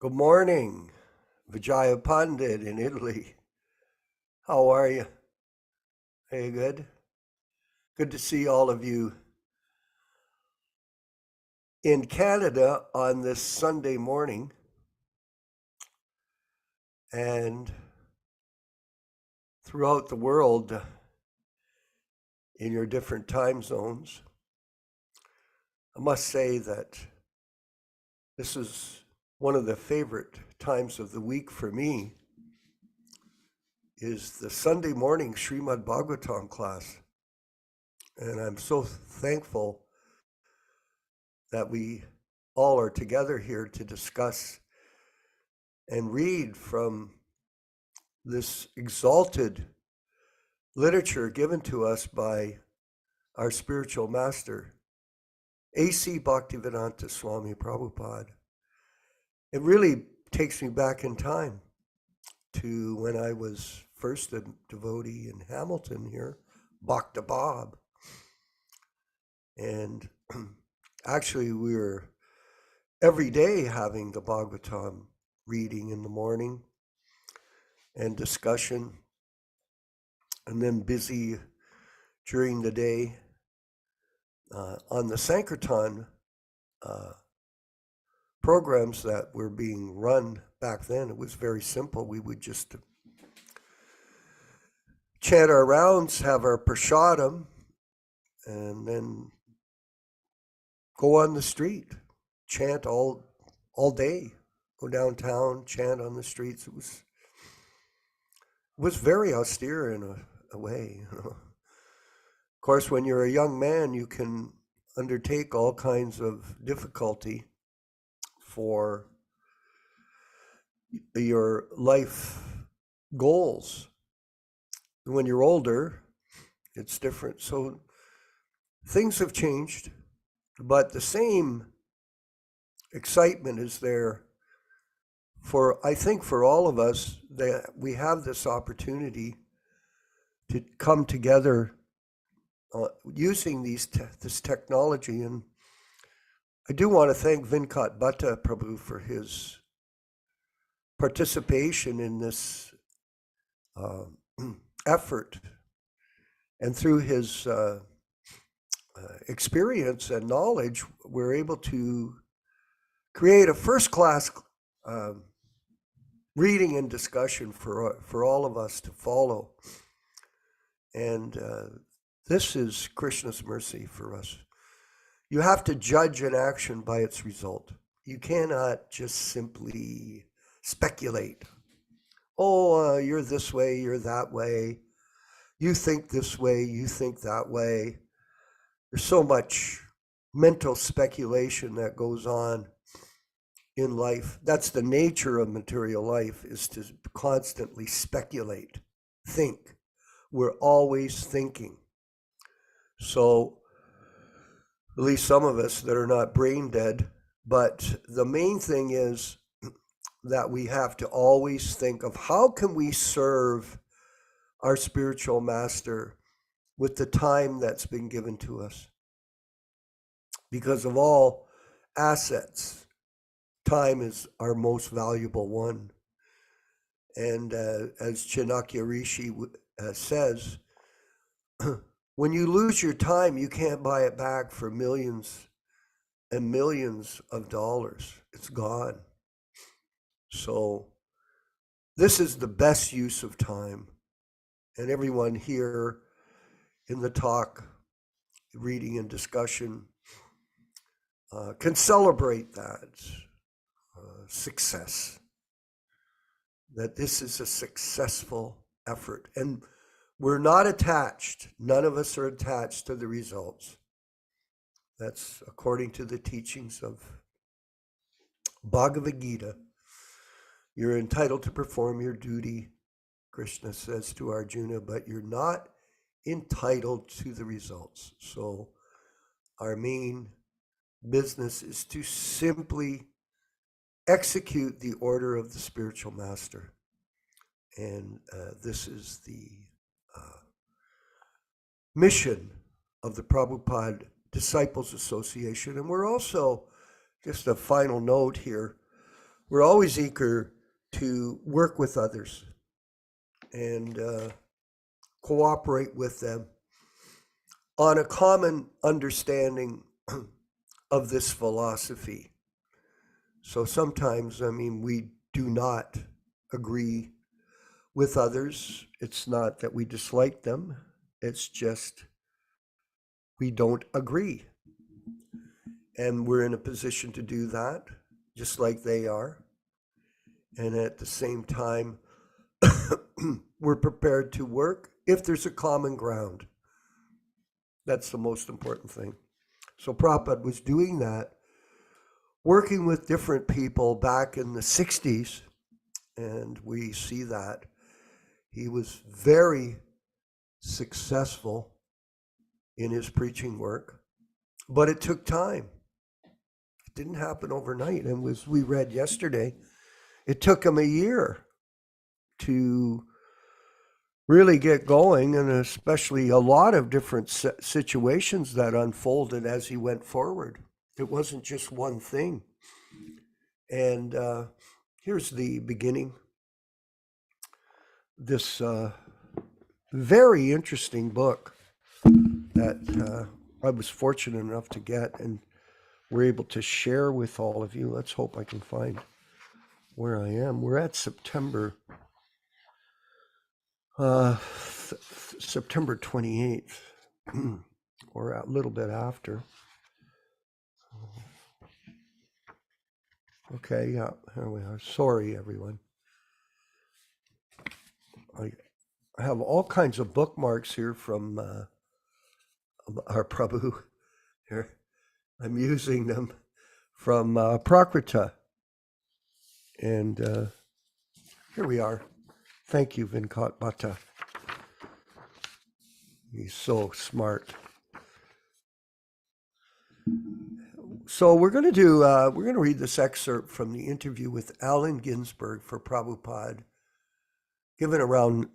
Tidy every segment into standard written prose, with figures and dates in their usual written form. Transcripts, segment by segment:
Good morning, Vijaya Pandit in Italy. How are you? Are you good? Good to see all of you in Canada on this Sunday morning and throughout the world in your different time zones. I must say that this is one of the favorite times of the week for me is the Sunday morning Śrīmad-Bhāgavatam class. And I'm so thankful that we all are together here to discuss and read from this exalted literature given to us by our spiritual master, A.C. Bhaktivedanta Swami Prabhupāda. It really takes me back in time to when I was first a devotee in Hamilton here, Bhakta Bob. And actually we were every day having the Bhagavatam reading in the morning and discussion, and then busy during the day on the Sankirtan programs that were being run back then. It was very simple. We would just chant our rounds, have our prasadam, and then go on the street, chant all day, go downtown, chant on the streets. It was very austere in a way. Of course, when you're a young man, you can undertake all kinds of difficulty for your life goals. When you're older, it's different. So things have changed, but the same excitement is there I think for all of us, that we have this opportunity to come together using this technology. And I do want to thank Vinkat Bhatta Prabhu for his participation in this effort. And through his experience and knowledge, we're able to create a first-class reading and discussion for all of us to follow. And this is Krishna's mercy for us. You have to judge an action by its result. You cannot just simply speculate. Oh, you're this way, you're that way. You think this way, you think that way. There's so much mental speculation that goes on in life. That's the nature of material life, is to constantly speculate, think. We're always thinking. So at least some of us that are not brain dead, but the main thing is that we have to always think of how can we serve our spiritual master with the time that's been given to us. Because of all assets, time is our most valuable one. And as Chanakya Rishi says, when you lose your time, you can't buy it back for millions and millions of dollars. It's gone. So this is the best use of time. And everyone here in the talk, reading and discussion, can celebrate that success, that this is a successful effort. And we're not attached, none of us are attached to the results. That's according to the teachings of Bhagavad Gita. You're entitled to perform your duty, Krishna says to Arjuna, but you're not entitled to the results. So our main business is to simply execute the order of the spiritual master. And this is the mission of the Prabhupada Disciples Association. And we're also, just a final note here, we're always eager to work with others and cooperate with them on a common understanding of this philosophy. So sometimes, we do not agree with others. It's not that we dislike them. It's just we don't agree. And we're in a position to do that, just like they are. And at the same time, we're prepared to work if there's a common ground. That's the most important thing. So Prabhupada was doing that, working with different people back in the 60s, and we see that. He was very successful in his preaching work, but it took time. It didn't happen overnight. And as we read yesterday, it took him a year to really get going, and especially a lot of different situations that unfolded as he went forward. It wasn't just one thing. And here's the beginning. This very interesting book that I was fortunate enough to get and we're able to share with all of you. Let's hope I can find where I am. We're at September 28th, or a little bit after. Okay, yeah, here we are. Sorry, everyone. I have all kinds of bookmarks here from our Prabhu. Here, I'm using them from Prakrita. And here we are. Thank you, Venkat Bhatta. He's so smart. So we're going to read this excerpt from the interview with Allen Ginsberg for Prabhupada, given around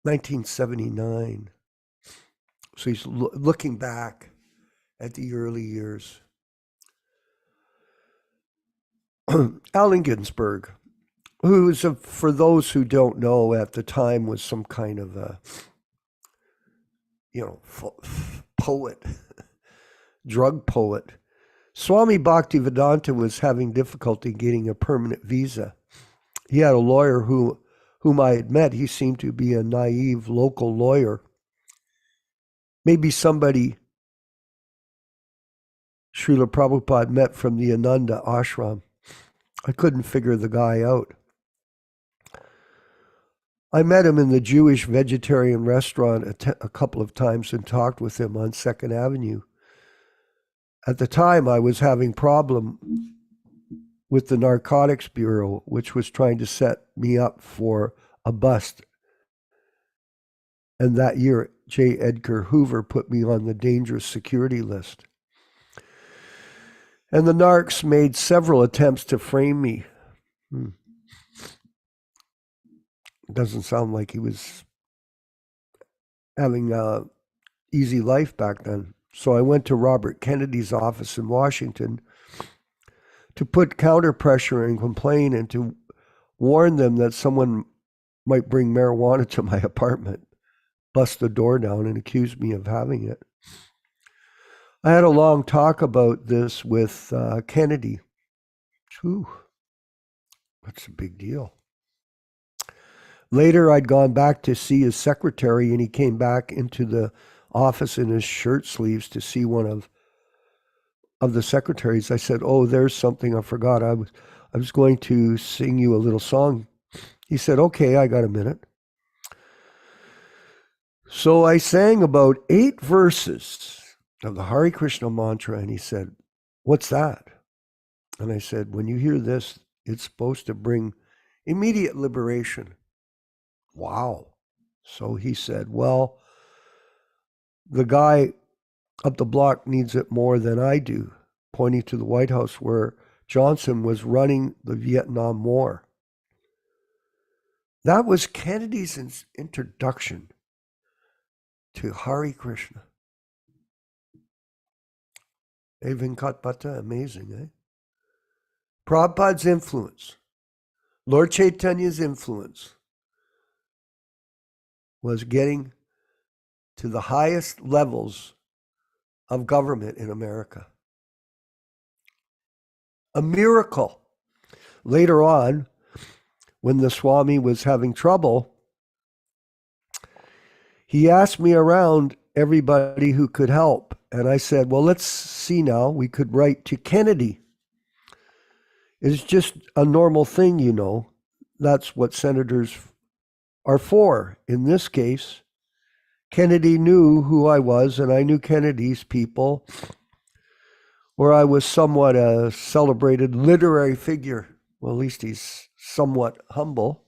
1979. So he's looking back at the early years. Allen Ginsberg, who is, for those who don't know, at the time was some kind of a, poet, drug poet. Swami Bhaktivedanta was having difficulty getting a permanent visa. He had a lawyer whom I had met. He seemed to be a naive local lawyer. Maybe somebody Śrīla Prabhupāda met from the Ananda ashram. I couldn't figure the guy out. I met him in the Jewish vegetarian restaurant a couple of times and talked with him on 2nd Avenue. At the time, I was having problem with the Narcotics Bureau, which was trying to set me up for a bust. And that year, J. Edgar Hoover put me on the dangerous security list. And the narcs made several attempts to frame me. Doesn't sound like he was having an easy life back then. So I went to Robert Kennedy's office in Washington to put counter pressure and complain and to warn them that someone might bring marijuana to my apartment, bust the door down, and accuse me of having it. I had a long talk about this with Kennedy. Whew, that's a big deal. Later, I'd gone back to see his secretary, and he came back into the office in his shirt sleeves to see one of the secretaries. I said, "Oh, there's something I forgot. I was going to sing you a little song." He said, "Okay, I got a minute." So I sang about 8 verses of the Hare Krishna mantra, and he said, "What's that?" And I said, "When you hear this, it's supposed to bring immediate liberation." Wow. So he said, "Well, the guy up the block needs it more than I do," pointing to the White House where Johnson was running the Vietnam War. That was Kennedy's introduction to Hare Krishna. Venkat Bhatta, amazing, eh? Prabhupada's influence, Lord Chaitanya's influence, was getting to the highest levels of government in America. A miracle. Later on, when the Swami was having trouble, he asked me around everybody who could help. And I said, well, let's see now. We could write to Kennedy. It's just a normal thing, you know. That's what senators are for. In this case, Kennedy knew who I was, and I knew Kennedy's people, where I was somewhat a celebrated literary figure. Well, at least he's somewhat humble.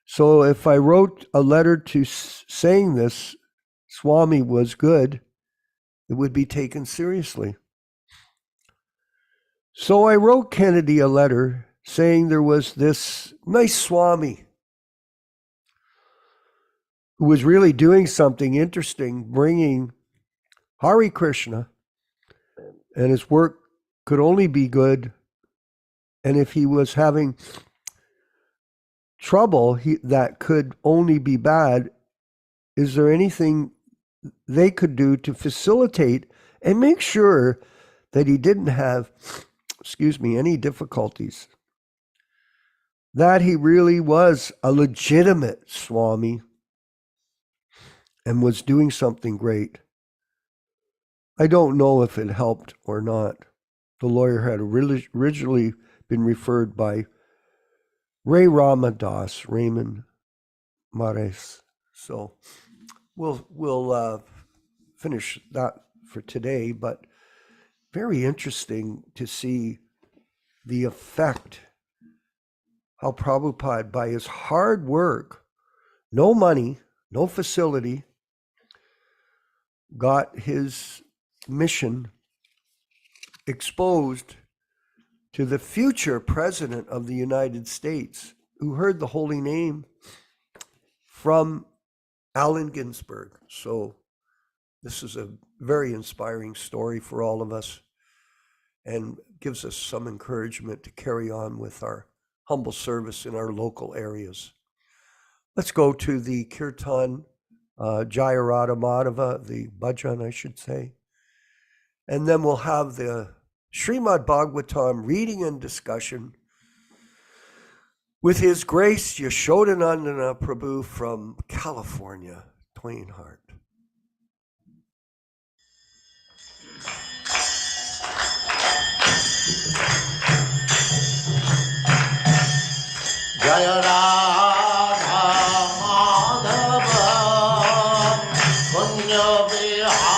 So if I wrote a letter to saying this, Swami was good, it would be taken seriously. So I wrote Kennedy a letter saying there was this nice Swami who was really doing something interesting, bringing Hare Krishna, and his work could only be good. And if he was having trouble, that could only be bad. Is there anything they could do to facilitate and make sure that he didn't have, any difficulties? That he really was a legitimate Swami and was doing something great. I don't know if it helped or not. The lawyer had originally been referred by Raymond Mares. So we'll finish that for today, but very interesting to see the effect, how Prabhupada, by his hard work, no money, no facility, got his mission exposed to the future president of the United States, who heard the holy name from Allen Ginsberg. So this is a very inspiring story for all of us and gives us some encouragement to carry on with our humble service in our local areas. Let's go to the Kirtan, Jayarada Madhava, the bhajan, I should say. And then we'll have the Śrīmad-Bhāgavatam reading and discussion with His Grace Yaśodā-nandana Prabhu from California, Twain Heart. Jaya Radha Madhava Punya Vihari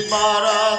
Madhava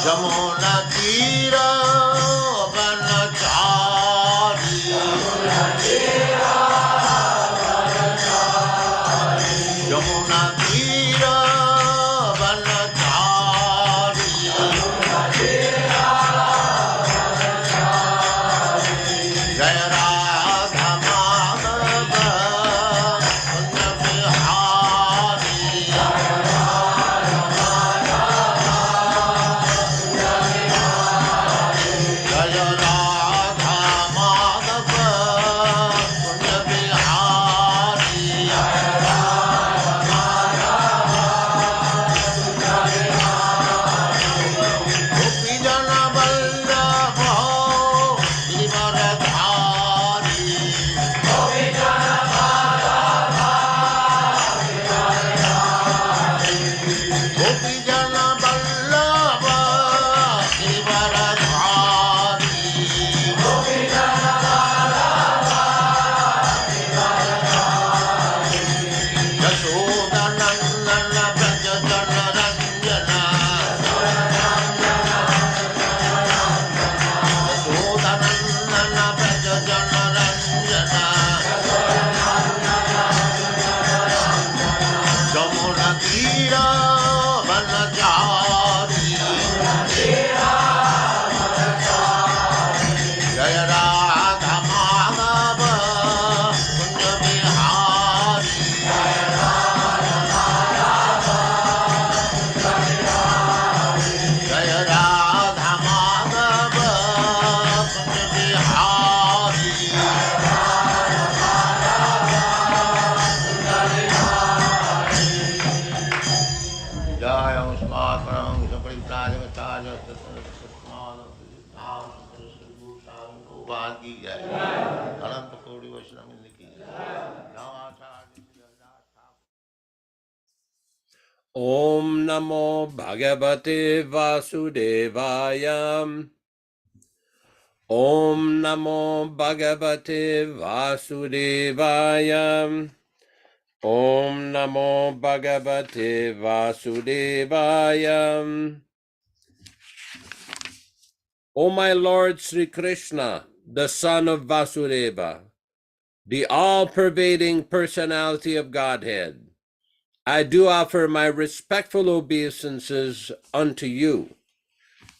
Jamuna Tira Vanachari Jamuna Tira Vanachari Jaya Radha Madhava Punya Bihari Jaya Radha Madhava Punya Bihari Gopi Jana Vallabha Girivaradhari Gopi Jana Vallabha Girivaradhari Yasoda-nandana Braja Jana Ranjana Yasoda-nandana Braja Jana Ranjana Jamuna Tira Vanachari Jaya Radha Madhava Punya Bihari Jaya Radha Madhava Punya Bihari Jaya Usmakarang Sapariprajavacharya Tattva Bhagavati Jaya Ananta Kodi Vaishnava Ki Om Namo Bhagavate Vasudevaya. Om Namo Bhagavate Vasudevaya. Om Namo Bhagavate Vasudevaya. O my Lord Sri Krishna, the Son of Vasudeva, the all-pervading personality of Godhead, I do offer my respectful obeisances unto you.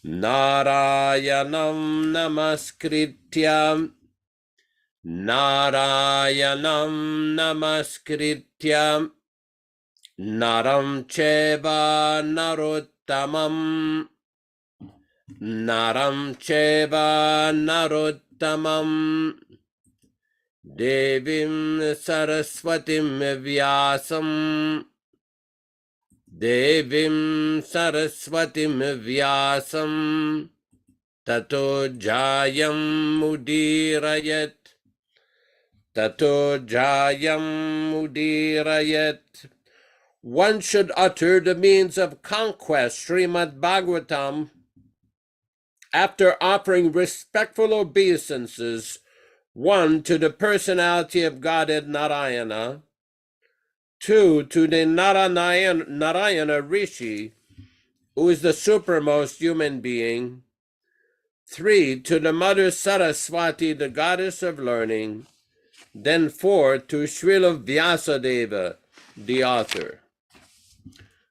Narayanam namaskrityam, Narayanam namaskrityam, Naram cheva narottamam, Naram cheva narottamam, Devim Saraswatim Vyasam, Devim Saraswatim Vyasam, Tato Jayam Mudirayat, Tato Jayam Mudirayat. One should utter the means of conquest, Śrīmad-Bhāgavatam, after offering respectful obeisances, 1, to the personality of Godhead Narayana, 2, to the Narayana Rishi, who is the supermost human being, 3, to the Mother Saraswati, the goddess of learning, then 4, to Śrīla Vyasadeva, the author.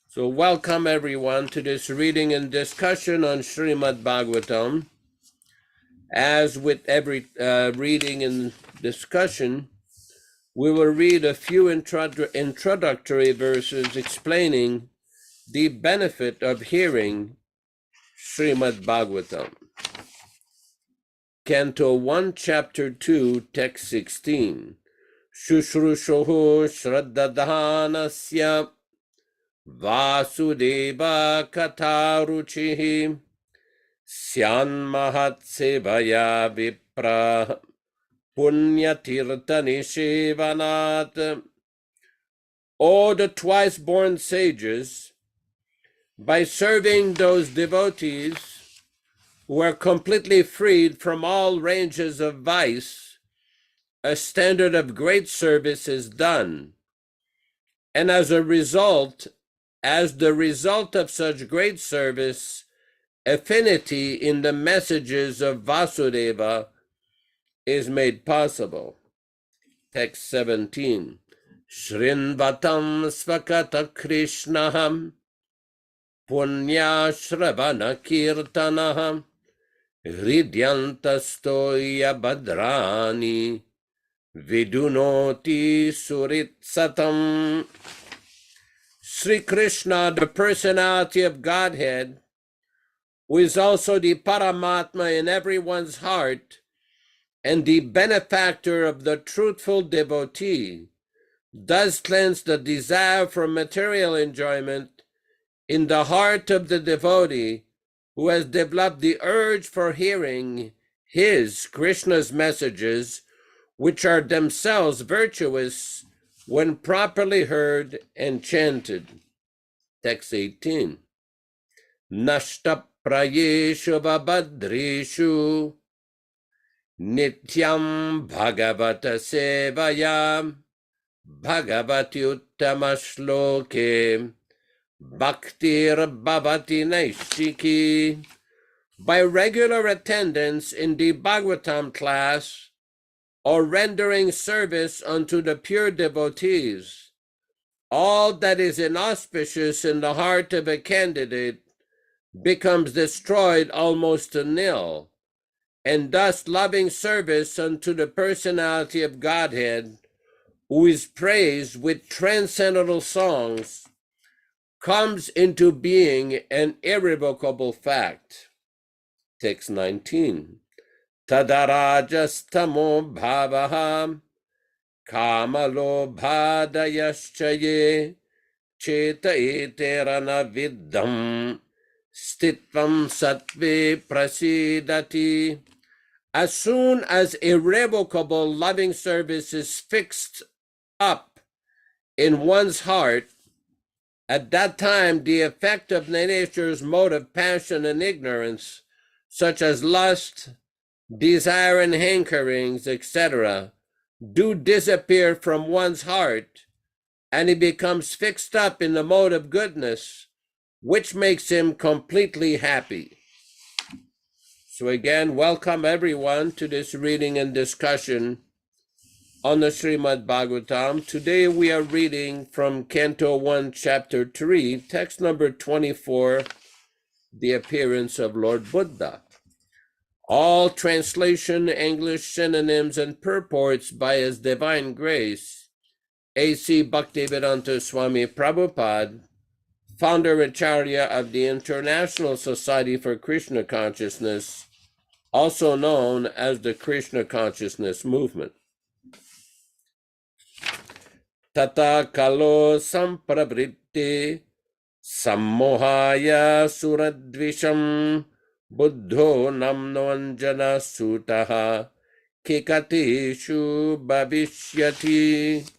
So welcome everyone to this reading and discussion on Śrīmad-Bhāgavatam. As with every reading and discussion, we will read a few introductory verses explaining the benefit of hearing Śrīmad-Bhāgavatam. Canto 1, Chapter 2, Text 16. Shushrushoho Shraddadhanasya Vasudeva Kataruchihi Syan Mahatsevaya Vipra Punyatirtha Nishevanat. O the twice-born sages, by serving those devotees who are completely freed from all ranges of vice, a standard of great service is done And as the result of such great service, affinity in the messages of Vasudeva is made possible. Text 17. Shrinvatam svakata Krishnaham punya shravana kirtanaham hridyantastoya badrani vidunoti suritsatam. Sri Krishna, the personality of Godhead, who is also the Paramatma in everyone's heart and the benefactor of the truthful devotee, does cleanse the desire for material enjoyment in the heart of the devotee who has developed the urge for hearing his, Krishna's messages, which are themselves virtuous when properly heard and chanted. Text 18. Nashta prayeshu vabhadreshu nityam bhagavata sevayam bhagavati uttama shloke bhaktir bhavati naishiki. By regular attendance in the Bhagavatam class or rendering service unto the pure devotees, all that is inauspicious in the heart of a candidate becomes destroyed almost to nil, and thus loving service unto the personality of Godhead, who is praised with transcendental songs, comes into being an irrevocable fact. Text 19. Tadarajastamo bhavaha kamalo bhadayaschaye cheta eterana viddham stitvam sattve prasidati. As soon as irrevocable loving service is fixed up in one's heart, at that time the effect of nature's mode of passion and ignorance, such as lust, desire and hankerings, etc., do disappear from one's heart, and he becomes fixed up in the mode of goodness, which makes him completely happy. So again, welcome everyone to this reading and discussion on the Śrīmad-Bhāgavatam. Today we are reading from Canto 1, Chapter 3, text number 24, the appearance of Lord Buddha. All translation, English synonyms, and purports by His Divine Grace A.C. Bhaktivedanta Swami Prabhupāda, Founder-Ācārya of the International Society for Krishna Consciousness, also known as the Krishna Consciousness Movement. Tata kalo sampravritti sammohaya suradvisham buddho namnoanjana sutaha kikatishu bhavishyati.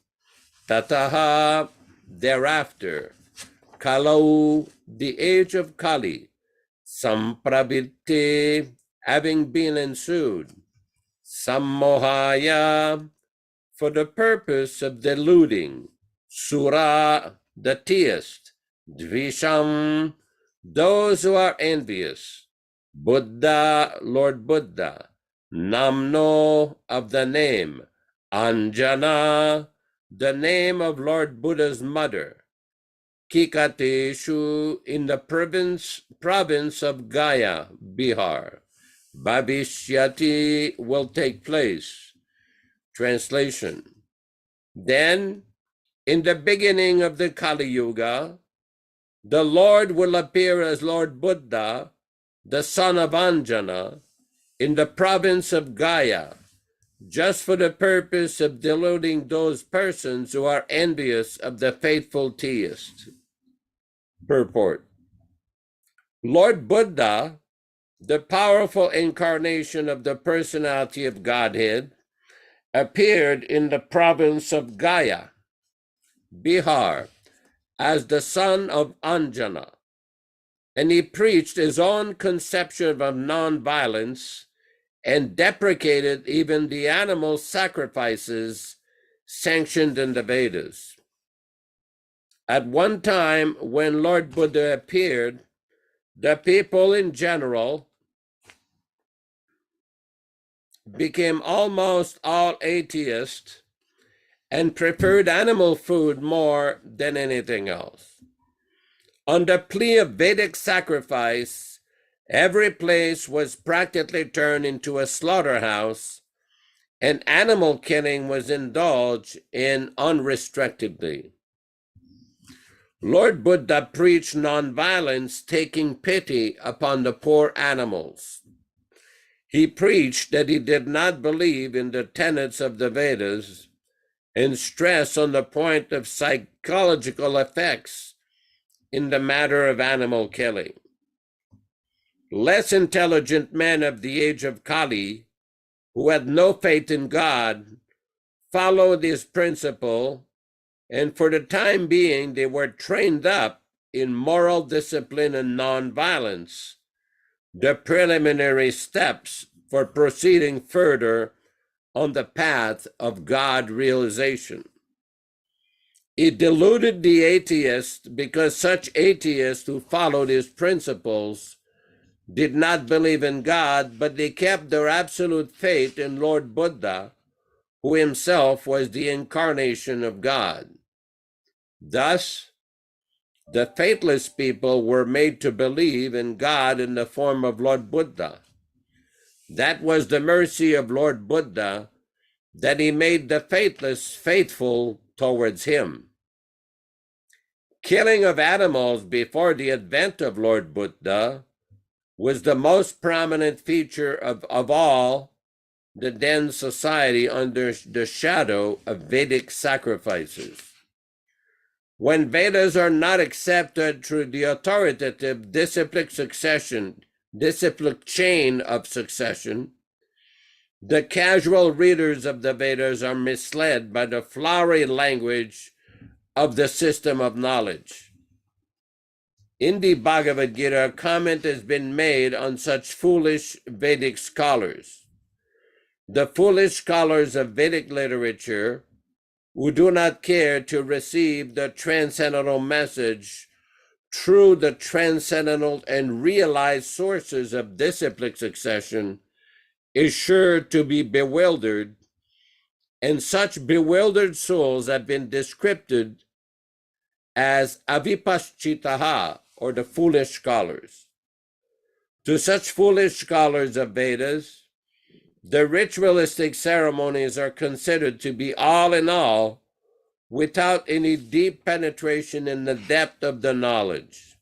Tataha, thereafter, kalau, the age of Kali, sampravritti, having been ensued, sammohaya, for the purpose of deluding, sura, the theist, dvisham, those who are envious, Buddha, Lord Buddha, namno, of the name, Anjana, the name of Lord Buddha's mother, Kikateshu, in the province of Gaya, Bihar, Bhavishyati, will take place. Translation. Then, in the beginning of the Kali Yuga, the Lord will appear as Lord Buddha, the son of Anjana, in the province of Gaya, just for the purpose of deluding those persons who are envious of the faithful theist. Purport. Lord Buddha, the powerful incarnation of the personality of Godhead, appeared in the province of Gaya, Bihar, as the son of Anjana, and he preached his own conception of nonviolence and deprecated even the animal sacrifices sanctioned in the Vedas. At one time when Lord Buddha appeared, the people in general became almost all atheists and preferred animal food more than anything else. Under plea of Vedic sacrifice, every place was practically turned into a slaughterhouse, and animal killing was indulged in unrestrictedly. Lord Buddha preached nonviolence, taking pity upon the poor animals. He preached that he did not believe in the tenets of the Vedas and stressed on the point of psychological effects in the matter of animal killing. Less intelligent men of the age of Kali, who had no faith in God, followed this principle, and for the time being they were trained up in moral discipline and nonviolence, the preliminary steps for proceeding further on the path of God realization. It deluded the atheists because such atheists who followed his principles did not believe in God, but they kept their absolute faith in Lord Buddha, who himself was the incarnation of God. Thus, the faithless people were made to believe in God in the form of Lord Buddha. That was the mercy of Lord Buddha, that he made the faithless faithful towards him. Killing of animals before the advent of Lord Buddha was the most prominent feature of all the then society under the shadow of Vedic sacrifices. When Vedas are not accepted through the authoritative disciplic chain of succession, the casual readers of the Vedas are misled by the flowery language of the system of knowledge. In the Bhagavad Gita, a comment has been made on such foolish Vedic scholars. The foolish scholars of Vedic literature who do not care to receive the transcendental message through the transcendental and realized sources of disciplic succession is sure to be bewildered, and such bewildered souls have been described as avipaschitaha, or the foolish scholars. To such foolish scholars of Vedas, the ritualistic ceremonies are considered to be all in all, without any deep penetration in the depth of the knowledge.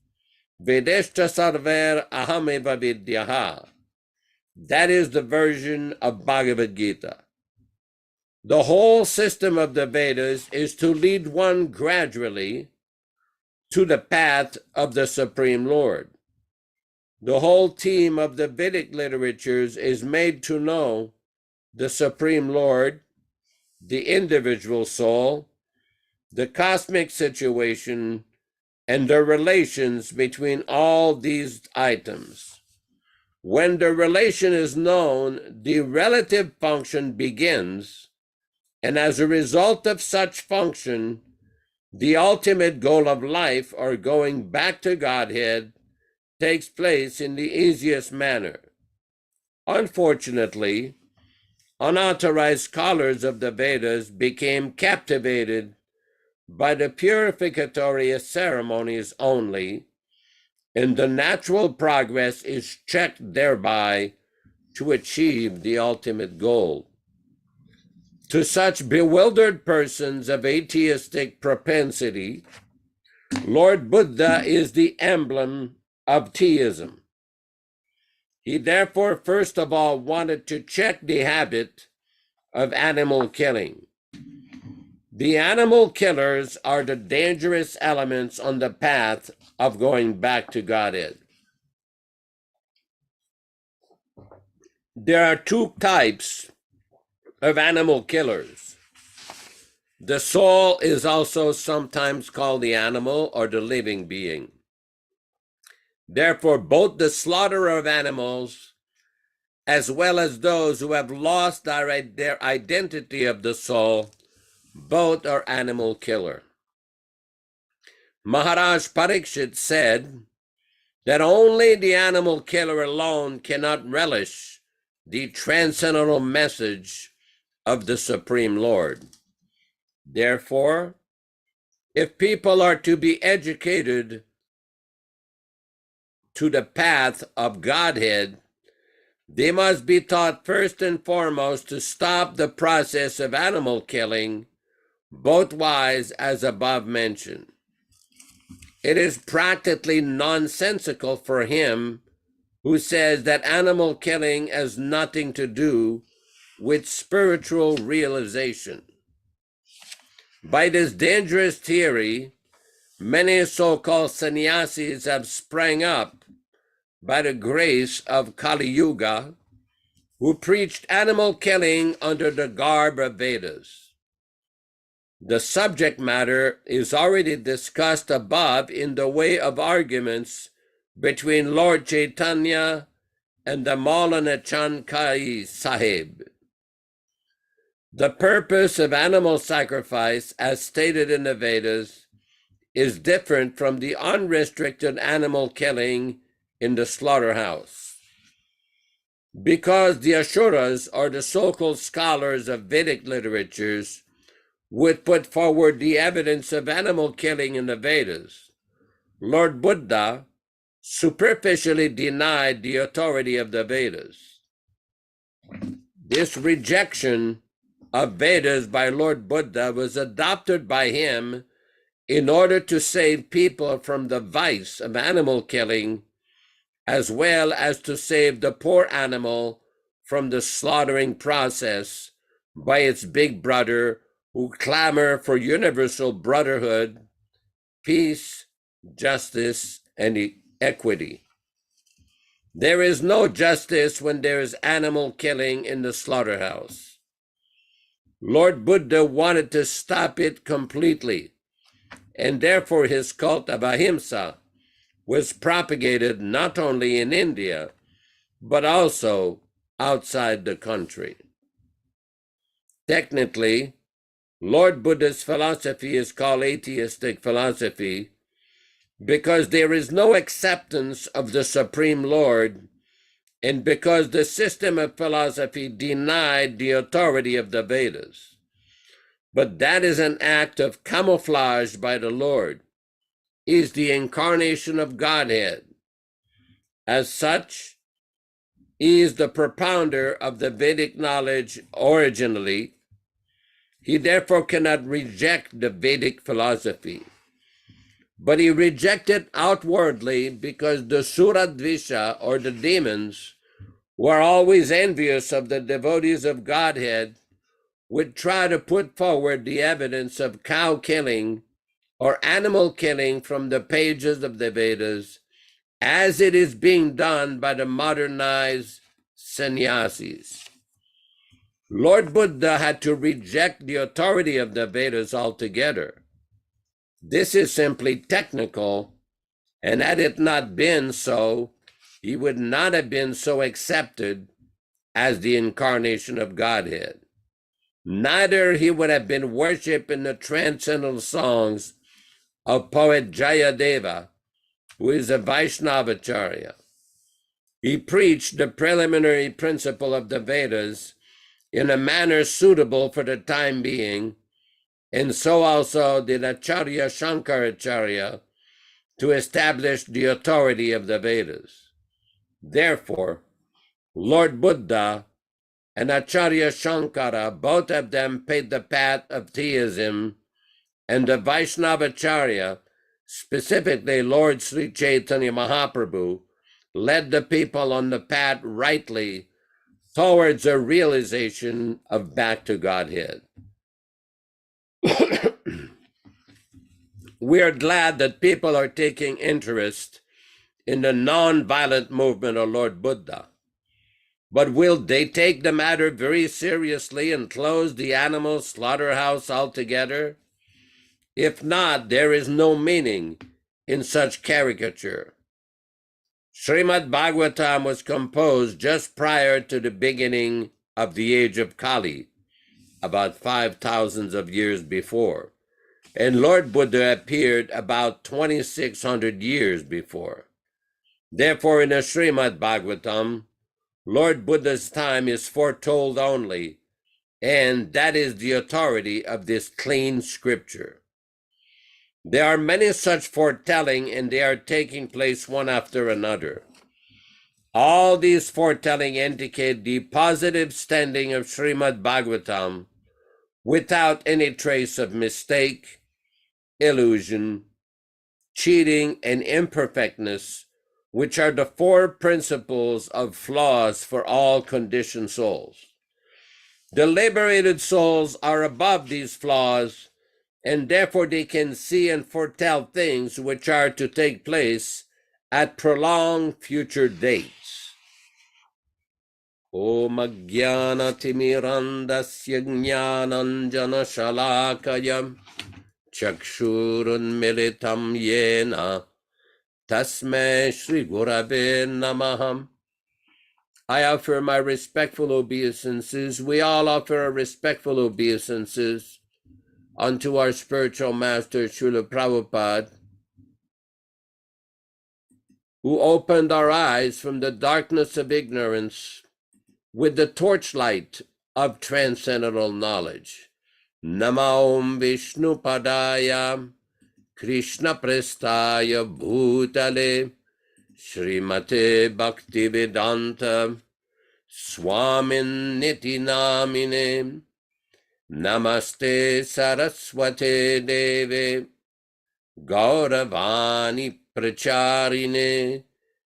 Vedeshta sarver ahameva vidyaha. That is the version of Bhagavad Gita. The whole system of the Vedas is to lead one gradually to the path of the Supreme Lord. The whole theme of the Vedic literatures is made to know the Supreme Lord, the individual soul, the cosmic situation, and the relations between all these items. When the relation is known, the relative function begins, and as a result of such function, the ultimate goal of life, or going back to Godhead, takes place in the easiest manner. Unfortunately, unauthorized scholars of the Vedas became captivated by the purificatory ceremonies only, and the natural progress is checked thereby to achieve the ultimate goal. To such bewildered persons of atheistic propensity, Lord Buddha is the emblem of theism. He therefore first of all wanted to check the habit of animal killing. The animal killers are the dangerous elements on the path of going back to Godhead. There are two types of animal killers. The soul is also sometimes called the animal or the living being. Therefore, both the slaughterer of animals as well as those who have lost their identity of the soul, both are animal killer. Maharaj Parikshit said that only the animal killer alone cannot relish the transcendental message of the Supreme Lord. Therefore, if people are to be educated to the path of Godhead, they must be taught first and foremost to stop the process of animal killing, both wise as above mentioned. It is practically nonsensical for him who says that animal killing has nothing to do with spiritual realization. By this dangerous theory, many so-called sannyasis have sprang up by the grace of Kali Yuga, who preached animal killing under the garb of Vedas. The subject matter is already discussed above in the way of arguments between Lord Chaitanya and the Maulana Chankai Sahib. The purpose of animal sacrifice, as stated in the Vedas, is different from the unrestricted animal killing in the slaughterhouse. Because the Asuras, or the so-called scholars of Vedic literatures, would put forward the evidence of animal killing in the Vedas, Lord Buddha superficially denied the authority of the Vedas. This rejection of Vedas by Lord Buddha was adopted by him in order to save people from the vice of animal killing, as well as to save the poor animal from the slaughtering process by its big brother, who clamor for universal brotherhood, peace, justice, and equity. There is no justice when there is animal killing in the slaughterhouse. Lord Buddha wanted to stop it completely, and therefore his cult of Ahimsa was propagated not only in India, but also outside the country. Technically, Lord Buddha's philosophy is called atheistic philosophy because there is no acceptance of the Supreme Lord, and because the system of philosophy denied the authority of the Vedas. But that is an act of camouflage by the Lord. He is the incarnation of Godhead. As such, he is the propounder of the Vedic knowledge originally. He therefore cannot reject the Vedic philosophy. But he rejected outwardly because the Suradvisha, or the demons, were always envious of the devotees of Godhead, would try to put forward the evidence of cow killing or animal killing from the pages of the Vedas, as it is being done by the modernized sannyasis. Lord Buddha had to reject the authority of the Vedas altogether. This is simply technical, and had it not been so, he would not have been so accepted as the incarnation of Godhead. Neither he would have been worshipped in the transcendental songs of poet Jayadeva, who is a Vaishnava-Acārya. He preached the preliminary principle of the Vedas in a manner suitable for the time being, and so also did Acharya Shankaracharya to establish the authority of the Vedas. Therefore, Lord Buddha and Acharya Shankara, both of them paid the path of theism, and the Vaishnava-Acārya, specifically Lord Sri Chaitanya Mahaprabhu, led the people on the path rightly towards a realization of back to Godhead. We are glad that people are taking interest in the non-violent movement of Lord Buddha. But will they take the matter very seriously and close the animal slaughterhouse altogether? If not, there is no meaning in such caricature. Śrīmad-Bhāgavatam was composed just prior to the beginning of the age of Kali, about 5,000 of years before. And Lord Buddha appeared about 2,600 years before. Therefore, in the Śrīmad-Bhāgavatam, Lord Buddha's time is foretold only, and that is the authority of this clean scripture. There are many such foretelling, and they are taking place one after another. All these foretelling indicate the positive standing of Śrīmad-Bhāgavatam without any trace of mistake, illusion, cheating, and imperfectness, which are the four principles of flaws for all conditioned souls. The liberated souls are above these flaws, and therefore they can see and foretell things which are to take place at prolonged future dates. Om Ajnana Timirandasya Jnananjana Shalakaya Chakshurun Militam Yena Tasmai Shri Gurave Namaham. I offer my respectful obeisances. We all offer our respectful obeisances unto our spiritual master, Śrīla Prabhupāda, who opened our eyes from the darkness of ignorance with the torchlight of transcendental knowledge. Namo Om Vishnu Padaya Krishna Prestaya Bhutale Srimate Bhaktivedanta Swami Namine Namaste Saraswate Deve Gauravani Pracharine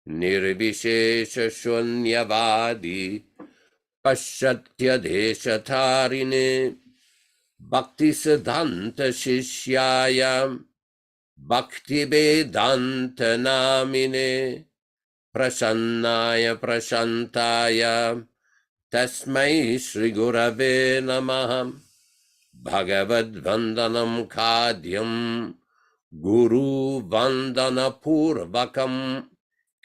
Nirvishesha Shunyavadi Paschatya Deshatarine Bhakti Siddhanta Shishyaya Bhaktivedanta Namine Prasannaya Prashantaya Tasmai Shri Gurave Namaha. Bhagavad Vandanam Khadyam Guru Vandana Purvakam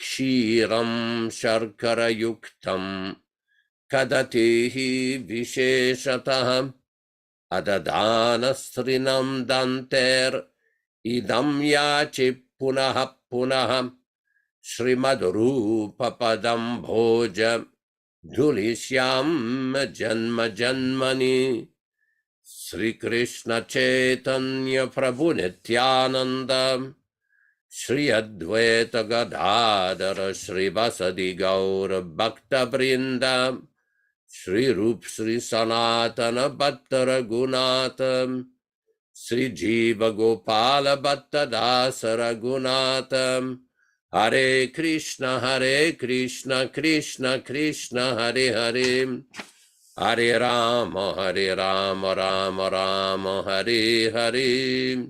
Kshiram Sharkara Yuktam Kadatehi Visheshataham Adadana Srinam Danter Idam Yachi Punaha Punaham Srimad Rupa Padam Bhoja Dhulishyam Janma Janmani Sri Krishna Chaitanya Prabhu Nityananda Shri Advaita Gadadara Shri Vasadi Gaura Bhakta Vrinda Shri Rup Shri Sanatana Bhattara Gunata Sri Jiva Gopala Bhatta Dasa Raghunata Hare Krishna Krishna Krishna Hare Hare Hare Rama Rama Rama Hare Hare.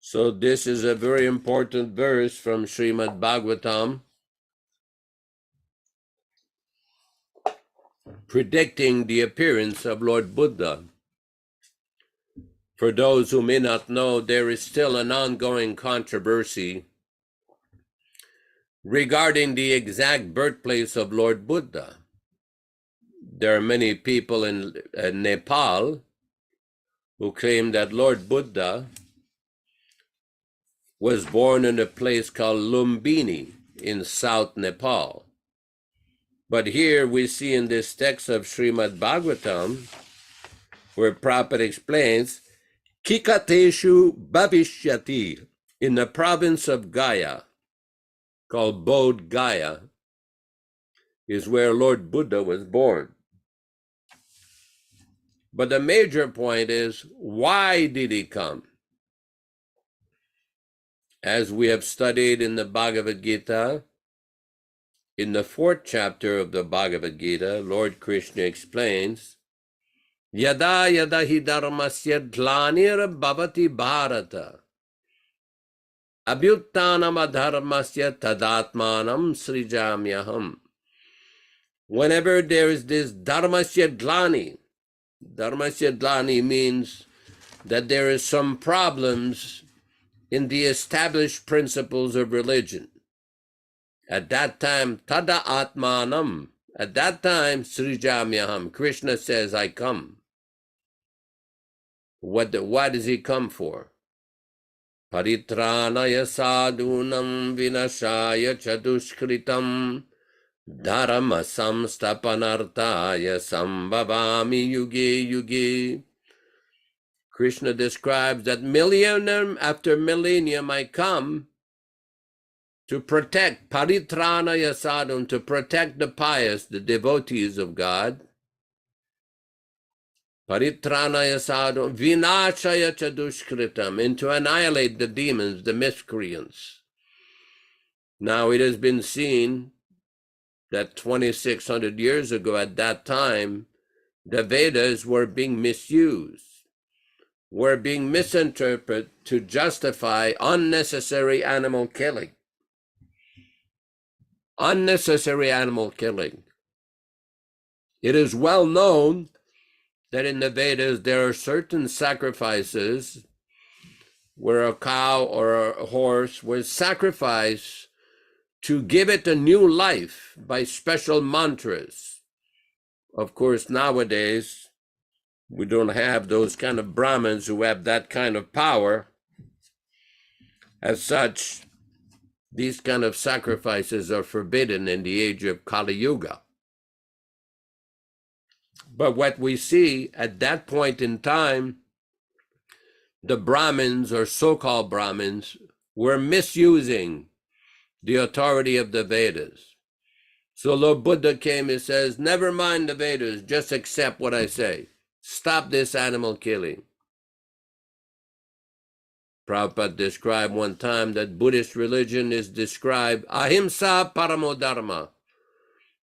So this is a very important verse from Śrīmad-Bhāgavatam, predicting the appearance of Lord Buddha. For those who may not know, there is still an ongoing controversy regarding the exact birthplace of Lord Buddha. There are many people in Nepal who claim that Lord Buddha was born in a place called Lumbini in South Nepal. But here we see in this text of Śrīmad-Bhāgavatam, where Prabhupada explains, Kikateshu Bhavishyati, in the province of Gaya, called Bodh Gaya, is where Lord Buddha was born. But the major point is, why did he come? As we have studied in the Bhagavad Gita, in the 4th chapter of the Bhagavad Gita, Lord Krishna explains, Yada yada hi dharmasya glanir bhavati bharata abhyuttanam adharmasya tadatmanam srijamyaham. Whenever there is this dharmasya glani means that there is some problems in the established principles of religion. At that time, tada atmanam, at that time, srijamyaham, Krishna says, I come. What does he come for? Paritranaya sadhunam vinashaya chadushkritam dharma samstapanartaya sambhavami yuge yuge. Krishna describes that millennium after millennium I come to protect, paritranaya sadhun, to protect the pious, the devotees of God. Paritranaya sadhun, vinashaya chadushkritam, and to annihilate the demons, the miscreants. Now it has been seen that 2,600 years ago at that time, the Vedas were being misused, were being misinterpreted to justify unnecessary animal killing. Unnecessary animal killing. It is well known that in the Vedas there are certain sacrifices where a cow or a horse was sacrificed to give it a new life by special mantras. Of course, nowadays, we don't have those kind of Brahmins who have that kind of power. As such, these kind of sacrifices are forbidden in the age of Kali Yuga. But what we see at that point in time, the Brahmins or so-called Brahmins were misusing the authority of the Vedas. So Lord Buddha came and says, never mind the Vedas, just accept what I say. Stop this animal killing. Prabhupada described one time that Buddhist religion is described ahimsa paramo dharma,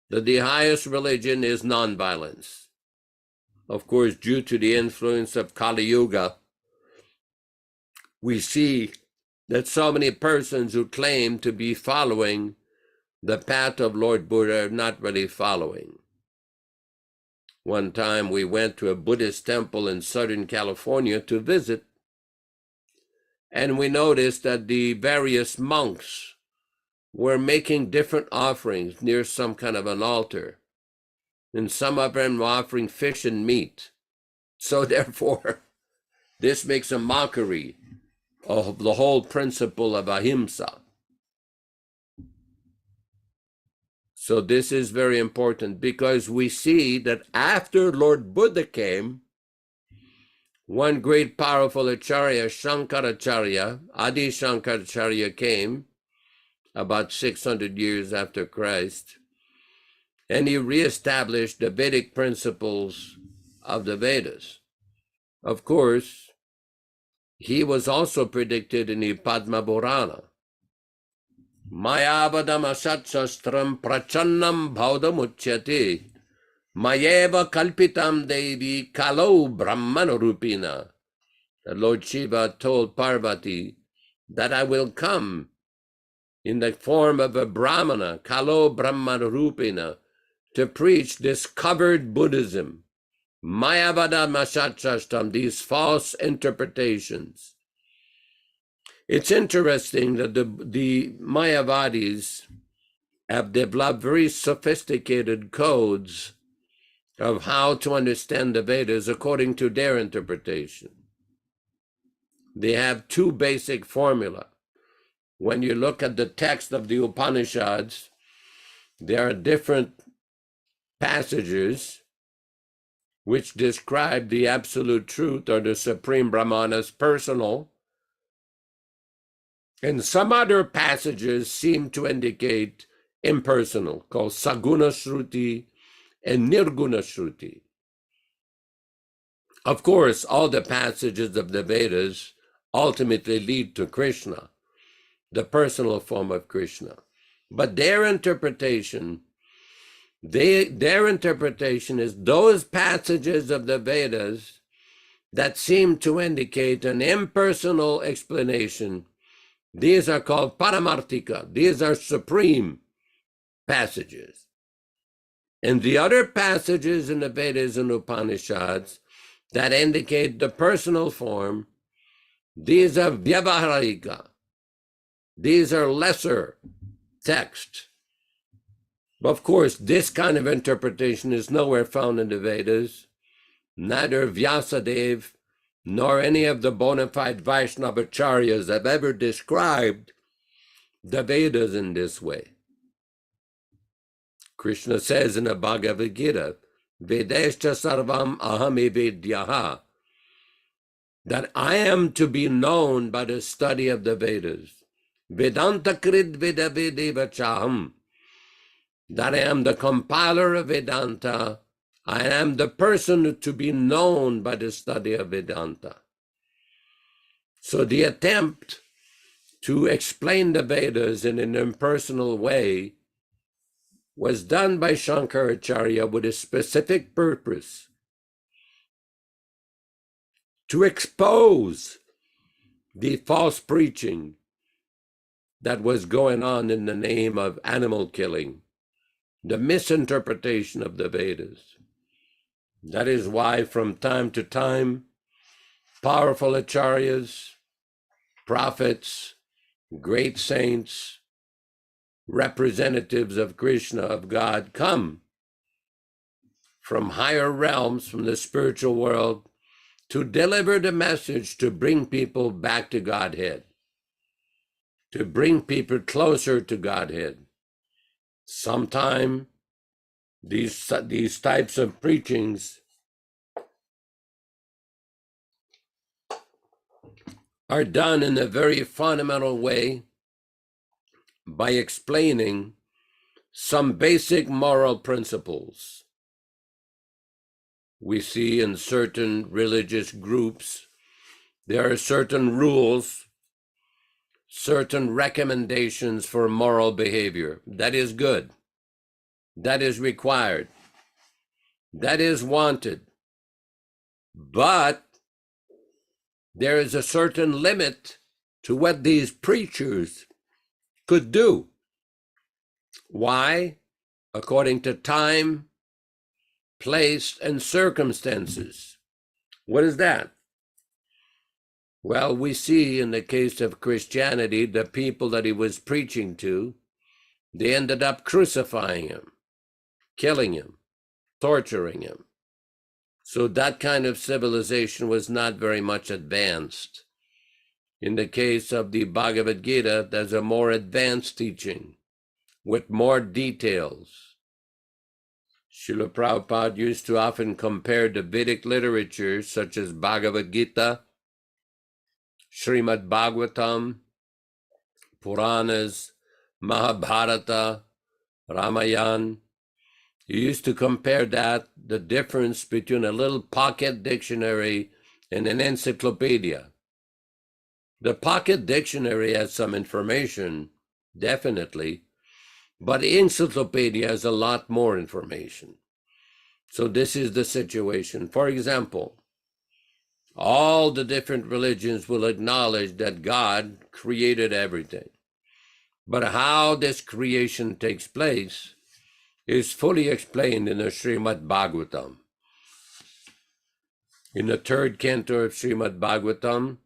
that the highest religion is nonviolence. Of course, due to the influence of Kali Yuga, we see that so many persons who claim to be following the path of Lord Buddha are not really following. One time we went to a Buddhist temple in Southern California to visit, and we noticed that the various monks were making different offerings near some kind of an altar. And some of them were offering fish and meat. So therefore, this makes a mockery of the whole principle of ahimsa. So this is very important because we see that after Lord Buddha came, one great powerful Acharya, Shankaracharya, Adi Shankaracharya came about 600 years after Christ, and he reestablished the Vedic principles of the Vedas. Of course, he was also predicted in the Padma Purana. Mayavadam asat-shastram prachannam bhaudamuchyate mayeva kalpitam devi kalau brahmanarupina. The Lord Shiva told Parvati that I will come in the form of a brahmana, kalo brahmanarupina, to preach discovered Buddhism. Mayavadam asat-shastram, these false interpretations. It's interesting that the Mayavadis have developed very sophisticated codes of how to understand the Vedas according to their interpretation. They have two basic formula. When you look at the text of the Upanishads, there are different passages which describe the absolute truth or the Supreme Brahman as personal. And some other passages seem to indicate impersonal, called Saguna Shruti and Nirguna Shruti. Of course, all the passages of the Vedas ultimately lead to Krishna, the personal form of Krishna. But their interpretation is those passages of the Vedas that seem to indicate an impersonal explanation. These are called Paramartika. These are supreme passages. And the other passages in the Vedas and Upanishads that indicate the personal form, these are Vyavaharika. These are lesser texts. Of course, this kind of interpretation is nowhere found in the Vedas. Neither Vyasadeva nor any of the bona fide Vaishnavacharyas have ever described the Vedas in this way. Krishna says in the Bhagavad Gita, Vedescha sarvam ahami vedyaha, that I am to be known by the study of the Vedas. Vedanta krid veda vedeva chaham, that I am the compiler of Vedanta. I am the person to be known by the study of Vedanta. So the attempt to explain the Vedas in an impersonal way was done by Shankaracharya with a specific purpose: to expose the false preaching that was going on in the name of animal killing, the misinterpretation of the Vedas. That is why from time to time, powerful acharyas, prophets, great saints, representatives of Krishna, of God, come from higher realms, from the spiritual world, to deliver the message to bring people back to Godhead, to bring people closer to Godhead. Sometimes these types of preachings are done in a very fundamental way by explaining some basic moral principles. We see in certain religious groups, there are certain rules, certain recommendations for moral behavior. That is good. That is required. That is wanted. But there is a certain limit to what these preachers could do. Why? According to time, place, and circumstances. What is that? Well, we see in the case of Christianity, the people that he was preaching to, they ended up crucifying him, killing him, torturing him. So that kind of civilization was not very much advanced. In the case of the Bhagavad Gita, there's a more advanced teaching with more details. Śrīla Prabhupāda used to often compare the Vedic literature such as Bhagavad Gita, Śrīmad-Bhāgavatam, Puranas, Mahabharata, Ramayana. He used to compare the difference between a little pocket dictionary and an encyclopedia. The pocket dictionary has some information, definitely, but the encyclopedia has a lot more information. So this is the situation. For example, all the different religions will acknowledge that God created everything. But how this creation takes place is fully explained in the Śrīmad-Bhāgavatam. In the third canto of Śrīmad-Bhāgavatam,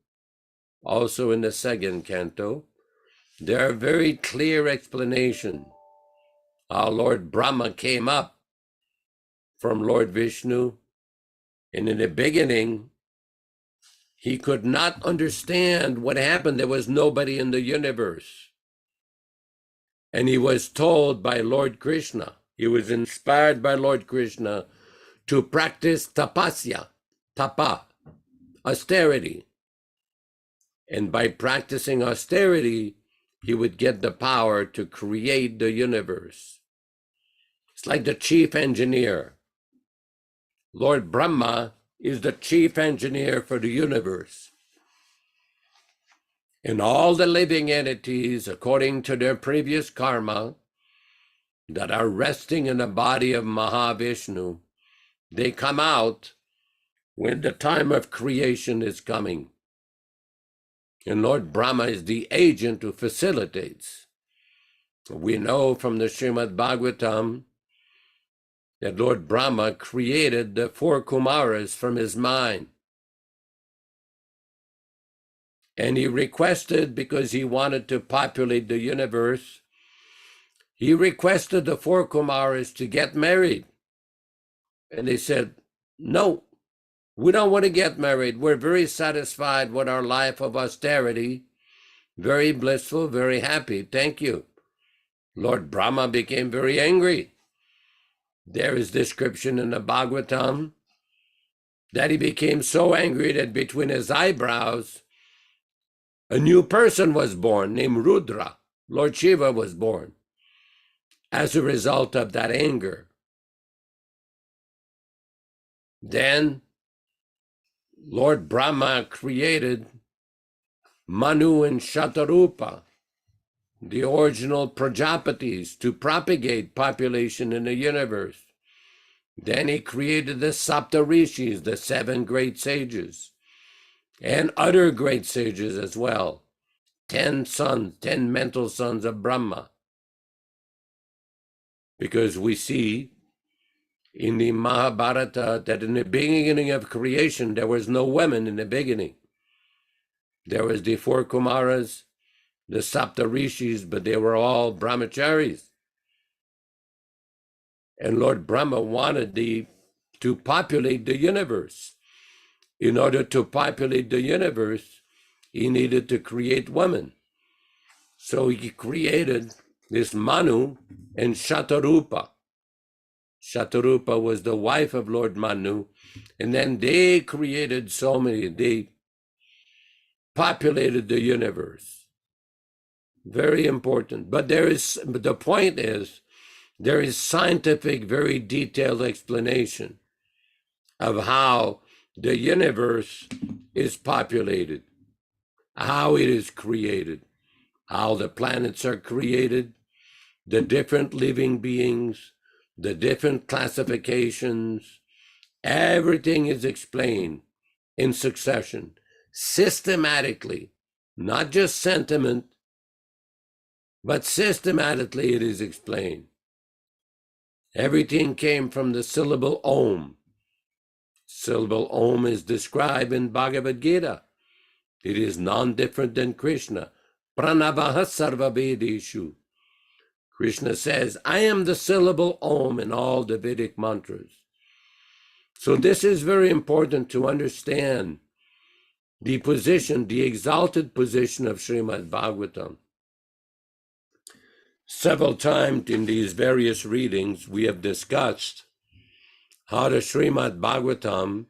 also in the second canto, there are very clear explanations how Lord Brahma came up from Lord Vishnu, and in the beginning, he could not understand what happened. There was nobody in the universe. And he was told by Lord Krishna, he was inspired by Lord Krishna to practice tapasya, tapa, austerity. And by practicing austerity, he would get the power to create the universe. It's like the chief engineer. Lord Brahma is the chief engineer for the universe. And all the living entities, according to their previous karma, that are resting in the body of Mahavishnu, they come out when the time of creation is coming. And Lord Brahma is the agent who facilitates. We know from the Śrīmad-Bhāgavatam that Lord Brahma created the 4 Kumaras from his mind. And he requested, because he wanted to populate the universe, he requested the 4 Kumaras to get married. And they said, no, We don't want to get married. We're very satisfied with our life of austerity, very blissful, very happy. Thank you. Lord Brahma became very angry. There is description in the Bhagavatam that he became so angry that between his eyebrows, a new person was born named Rudra. Lord Shiva was born as a result of that anger. Then Lord Brahma created Manu and Shatarupa, the original Prajapatis, to propagate population in the universe. Then he created the Saptarishis, the 7 great sages, and other great sages as well. 10 sons, 10 mental sons of Brahma. Because we see in the Mahabharata that in the beginning of creation, there was no women in the beginning. There was the 4 Kumaras, the Saptarishis, but they were all brahmacharis. And Lord Brahma wanted to populate the universe. In order to populate the universe, he needed to create women. So he created this Manu and Shatarupa. Shatarupa was the wife of Lord Manu. And then they created they populated the universe. Very important. But the point is, there is scientific, very detailed explanation of how the universe is populated, how it is created, how the planets are created, the different living beings, the different classifications. Everything is explained in succession, systematically, not just sentiment, but systematically it is explained. Everything came from the syllable Om. Syllable Om is described in Bhagavad Gita. It is non-different than Krishna. Pranavaha sarvavedeshu. Krishna says, I am the syllable Om in all the Vedic mantras. So this is very important to understand the position, the exalted position of Śrīmad-Bhāgavatam. Several times in these various readings, we have discussed how the Śrīmad-Bhāgavatam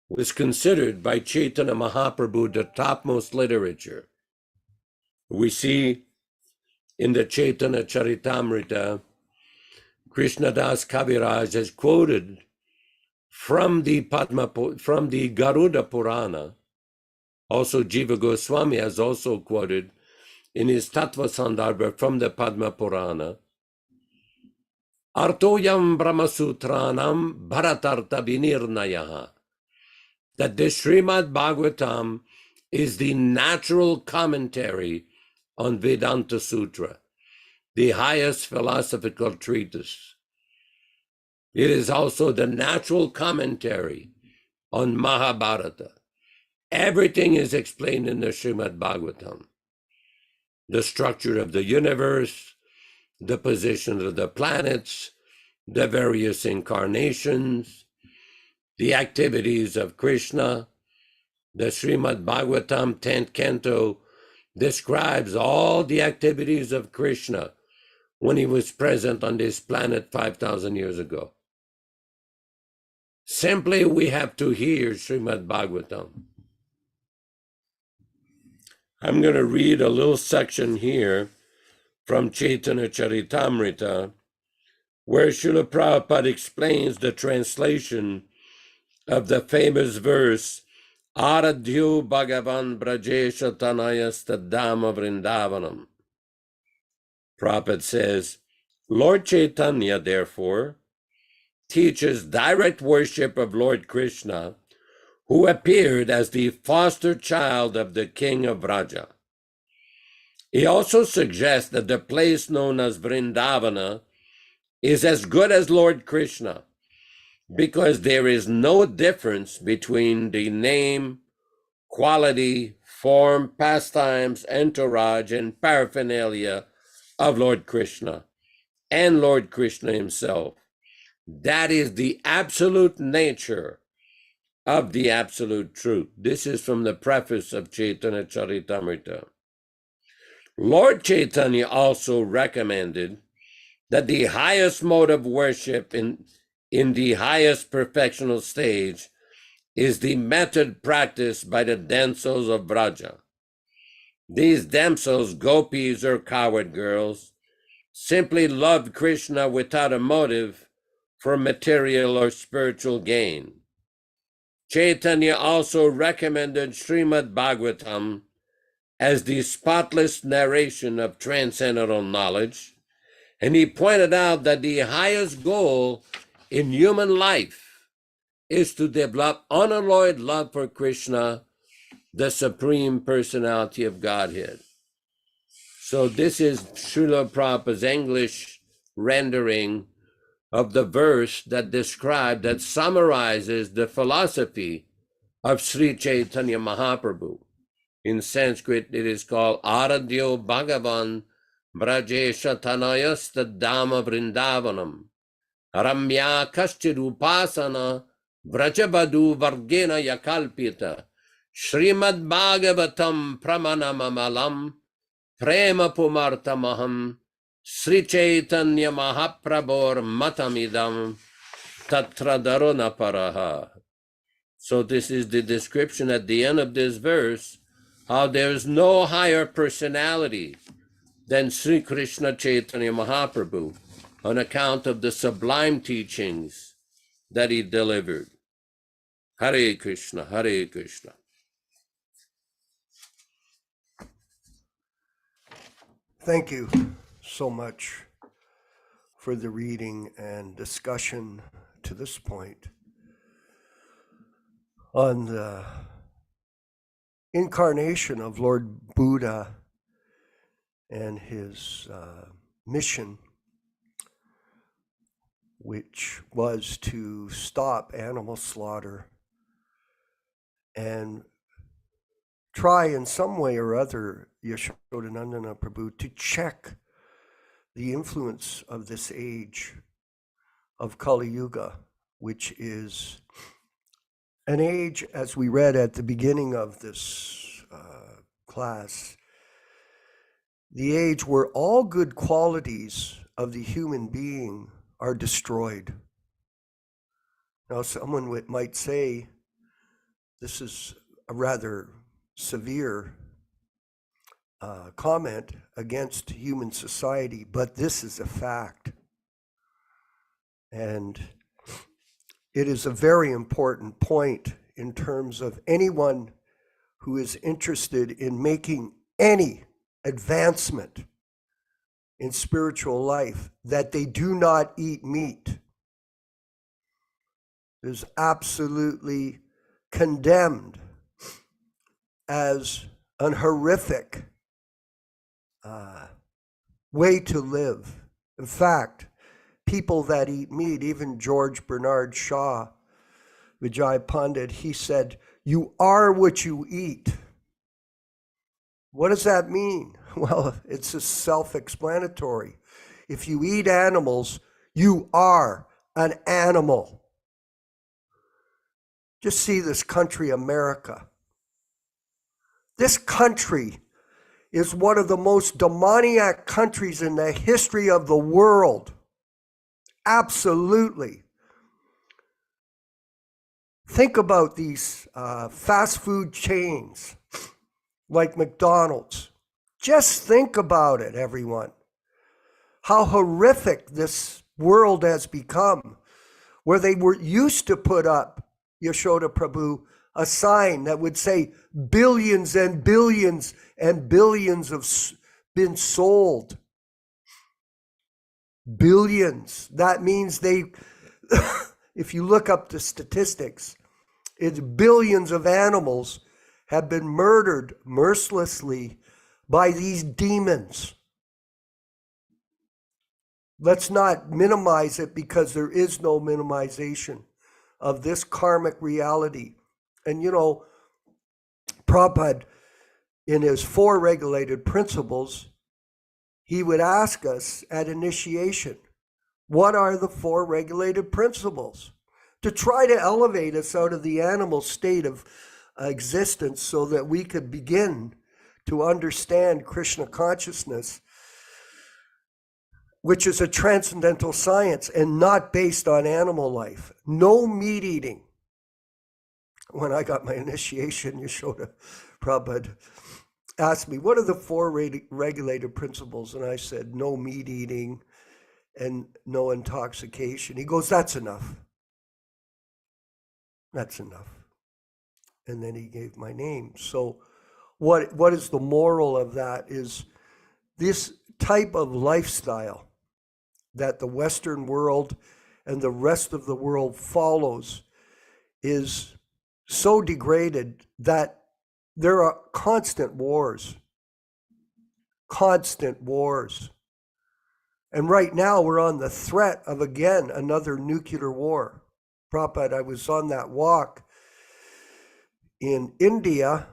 was considered by Chaitanya Mahaprabhu the topmost literature. We see in the Chaitanya Charitamrita, Krishnadas Kaviraj has quoted from the Garuda Purana. Also, Jiva Goswami has also quoted in his Tattva Sandarbha from the Padma Purana, Artoyam Brahmasutranam Bharatartha Vinirnayaha, that the Śrīmad-Bhāgavatam is the natural commentary on Vedanta Sutra, the highest philosophical treatise. It is also the natural commentary on Mahabharata. Everything is explained in the Śrīmad-Bhāgavatam. The structure of the universe, the position of the planets, the various incarnations, the activities of Krishna. The Śrīmad-Bhāgavatam 10th canto describes all the activities of Krishna when he was present on this planet 5,000 years ago. Simply, we have to hear Śrīmad-Bhāgavatam. I'm going to read a little section here from Chaitanya Charitamrita, where Śrīla Prabhupāda explains the translation of the famous verse, Aradhyo Bhagavan Brajesha Tanayastadama Vrindavanam. Prabhupada says, Lord Chaitanya, therefore, teaches direct worship of Lord Krishna, who appeared as the foster child of the king of Vraja. He also suggests that the place known as Vrindavana is as good as Lord Krishna, because there is no difference between the name, quality, form, pastimes, entourage, and paraphernalia of Lord Krishna and Lord Krishna himself. That is the absolute nature of the absolute truth. This is from the preface of Chaitanya Charitamrita. Lord Chaitanya also recommended that the highest mode of worship in the highest perfectional stage is the method practiced by the damsels of Vraja. These damsels, gopis or coward girls, simply loved Krishna without a motive for material or spiritual gain. Chaitanya also recommended Śrīmad-Bhāgavatam as the spotless narration of transcendental knowledge, and he pointed out that the highest goal in human life is to develop unalloyed love for Krishna, the Supreme Personality of Godhead. So this is Śrīla Prabhupāda's English rendering of the verse that summarizes the philosophy of Sri Chaitanya Mahaprabhu. In Sanskrit, it is called Aradhyo Bhagavan Brajesha Tanayasta Dhamma Vrindavanam Ramya Kaschirupasana Vrajabadu Vargena Yakalpita Śrīmad-Bhāgavatam Pramanamamalam Prema Pumartamaham Sri Chaitanya Mahaprabhur Matamidam Tatradarona Paraha. So this is the description at the end of this verse, how there is no higher personality than Sri Krishna Chaitanya Mahaprabhu on account of the sublime teachings that he delivered. Hare Krishna, Hare Krishna. Thank you so much for the reading and discussion to this point on the incarnation of Lord Buddha and his mission, which was to stop animal slaughter and try in some way or other, Yaśodā-nandana Prabhu, to check the influence of this age of Kali Yuga, which is an age, as we read at the beginning of this class, the age where all good qualities of the human being are destroyed. Now, someone might say this is a rather severe comment against human society, but this is a fact. And it is a very important point in terms of anyone who is interested in making any advancement in spiritual life, that they do not eat meat. It is absolutely condemned as an horrific way to live. In fact, people that eat meat, even George Bernard Shaw, Vijay Pandit, he said, "You are what you eat." What does that mean? Well, it's self-explanatory. If you eat animals, you are an animal. Just see this country, America. This country is one of the most demoniac countries in the history of the world. Absolutely. Think about these fast food chains like McDonald's. Just think about it, everyone. How horrific this world has become, where they were used to put up, Yaśodā Prabhu, a sign that would say billions and billions and billions have been sold. Billions. That means they, if you look up the statistics, it's billions of animals have been murdered mercilessly by these demons. Let's not minimize it, because there is no minimization of this karmic reality. And you know, Prabhupada, in his 4 regulated principles, he would ask us at initiation, what are the 4 regulated principles? to try to elevate us out of the animal state of existence so that we could begin to understand Krishna consciousness, which is a transcendental science and not based on animal life. No meat eating. When I got my initiation, Yaśodā Prabhupada asked me, what are the 4 regulated principles? And I said, no meat eating and no intoxication. He goes, that's enough. That's enough. And then he gave my name. So what is the moral of that is this type of lifestyle that the Western world and the rest of the world follows is so degraded that there are constant wars. And right now we're on the threat of, again, another nuclear war. Prabhupada, I was on that walk in India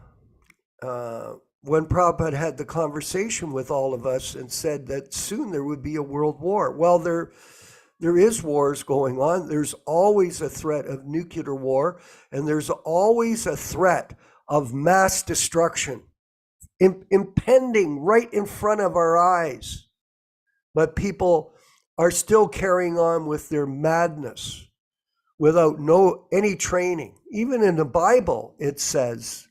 when Prabhupada had the conversation with all of us and said that soon there would be a world war. Well, there is wars going on. There's always a threat of nuclear war, and there's always a threat of mass destruction impending right in front of our eyes. But people are still carrying on with their madness without any training. Even in the Bible, it says,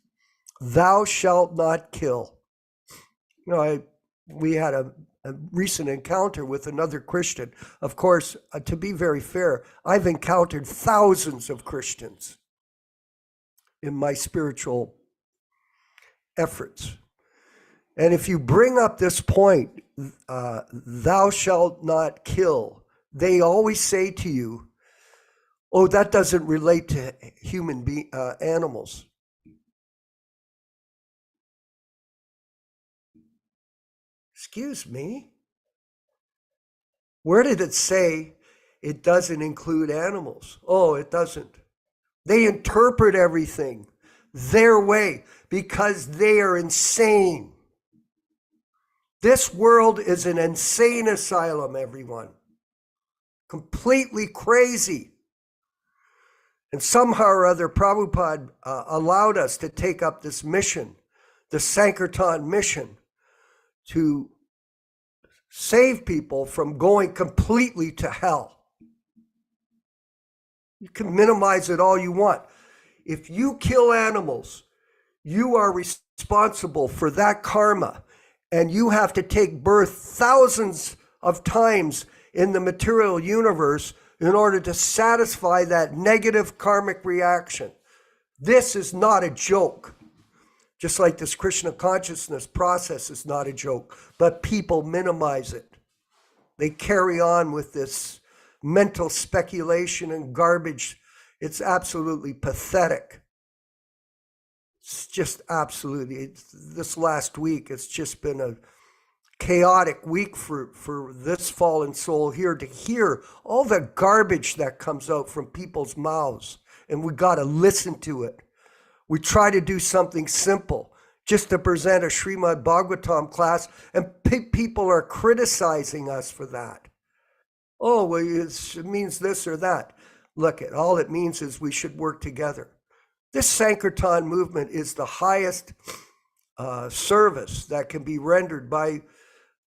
thou shalt not kill. You know, we had a recent encounter with another Christian. Of course, to be very fair, I've encountered thousands of Christians in my spiritual efforts. And if you bring up this point, thou shalt not kill, they always say to you, oh, that doesn't relate to animals. Excuse me? Where did it say it doesn't include animals? Oh, it doesn't. They interpret everything their way because they are insane. This world is an insane asylum, everyone. Completely crazy. And somehow or other, Prabhupada allowed us to take up this mission, the Sankirtan mission, to save people from going completely to hell. You can minimize it all you want. If you kill animals, you are responsible for that karma, and you have to take birth thousands of times in the material universe in order to satisfy that negative karmic reaction. This is not a joke. Just like this Krishna consciousness process is not a joke, but people minimize it. They carry on with this mental speculation and garbage. It's absolutely pathetic. It's just absolutely, this last week, it's just been a chaotic week for this fallen soul here to hear all the garbage that comes out from people's mouths, and we got to listen to it. We try to do something simple, just to present a Śrīmad-Bhāgavatam class, and people are criticizing us for that. Oh, well, it means this or that. Look, all it means is we should work together. This Sankirtan movement is the highest service that can be rendered by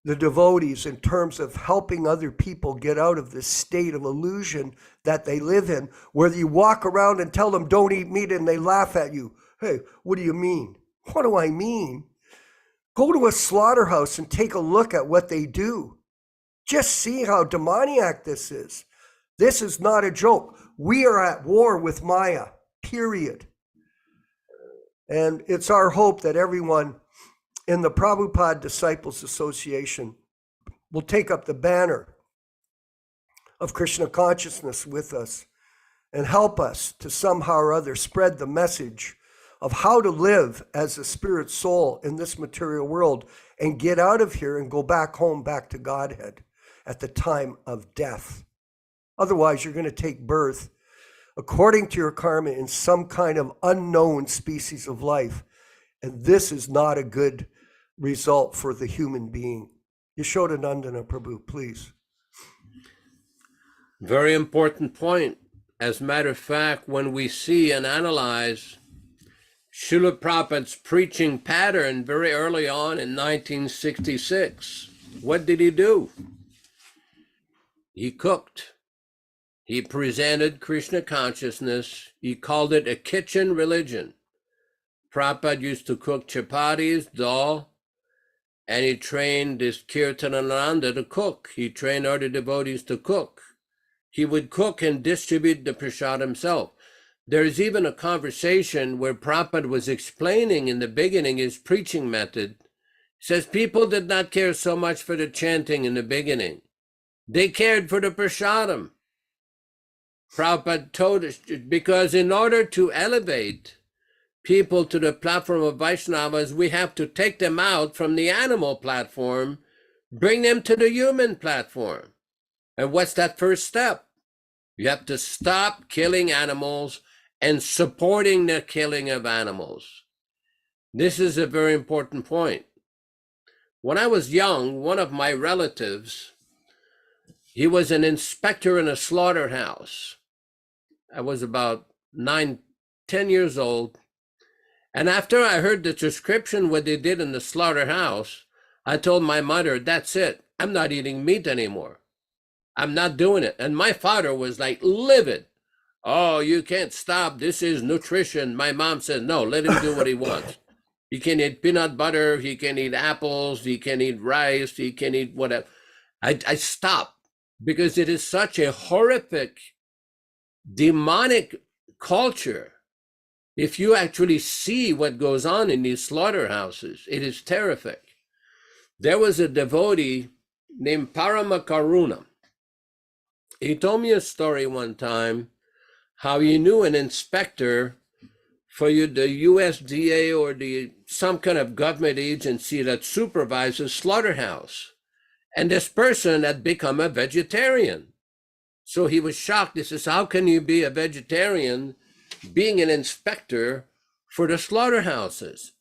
the devotees in terms of helping other people get out of this state of illusion that they live in, where you walk around and tell them don't eat meat and they laugh at you. Hey, what do you mean? What do I mean? Go to a slaughterhouse and take a look at what they do. Just see how demoniac this is. This is not a joke. We are at war with Maya, period. And it's our hope that everyone in the Prabhupada Disciples Association will take up the banner of Krishna consciousness with us and help us to somehow or other spread the message of how to live as a spirit soul in this material world and get out of here and go back home, back to Godhead at the time of death. Otherwise, you're going to take birth according to your karma in some kind of unknown species of life. And this is not a good result for the human being. Yaśodā-nandana Prabhu, please. Very important point. As a matter of fact, when we see and analyze Śrīla Prabhupāda's preaching pattern very early on in 1966, what did he do? He cooked. He presented Krishna consciousness. He called it a kitchen religion. Prabhupada used to cook chapatis, dal, and he trained this Kirtanananda to cook. He trained other devotees to cook. He would cook and distribute the prasad himself. There's even a conversation where Prabhupada was explaining in the beginning his preaching method. He says people did not care so much for the chanting in the beginning. They cared for the prasadam. Prabhupada told us, because in order to elevate people to the platform of Vaishnavas, we have to take them out from the animal platform, bring them to the human platform. And what's that first step? You have to stop killing animals and supporting the killing of animals. This is a very important point. When I was young, one of my relatives, he was an inspector in a slaughterhouse. I was about 9, 10 years old. And after I heard the description what they did in the slaughterhouse, I told my mother, that's it. I'm not eating meat anymore. I'm not doing it. And my father was like livid. Oh, you can't stop. This is nutrition. My mom said, no, let him do what he wants. He can eat peanut butter. He can eat apples. He can eat rice. He can eat whatever. I stopped because it is such a horrific, demonic culture. If you actually see what goes on in these slaughterhouses, it is terrific. There was a devotee named Paramakaruna. He told me a story one time how he knew an inspector for the USDA or some kind of government agency that supervises slaughterhouse. And this person had become a vegetarian. So he was shocked. He says, how can you be a vegetarian being an inspector for the slaughterhouses?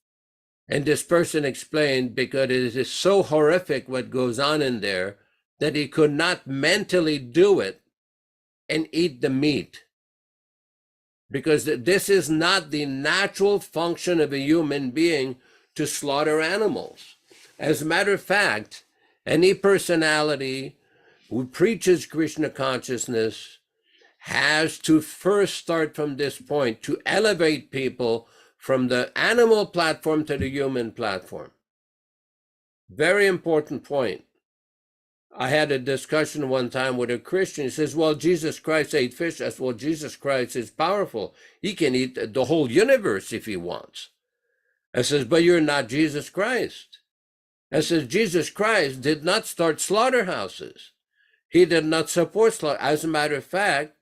And this person explained, because it is so horrific what goes on in there, that he could not mentally do it and eat the meat. Because this is not the natural function of a human being to slaughter animals. As a matter of fact, any personality who preaches Krishna consciousness has to first start from this point to elevate people from the animal platform to the human platform. Very important point. I had a discussion one time with a Christian. He says, well, Jesus Christ ate fish. I said, well, Jesus Christ is powerful. He can eat the whole universe if he wants. I says, but you're not Jesus Christ. I says, Jesus Christ did not start slaughterhouses. He did not support slaughter. As a matter of fact,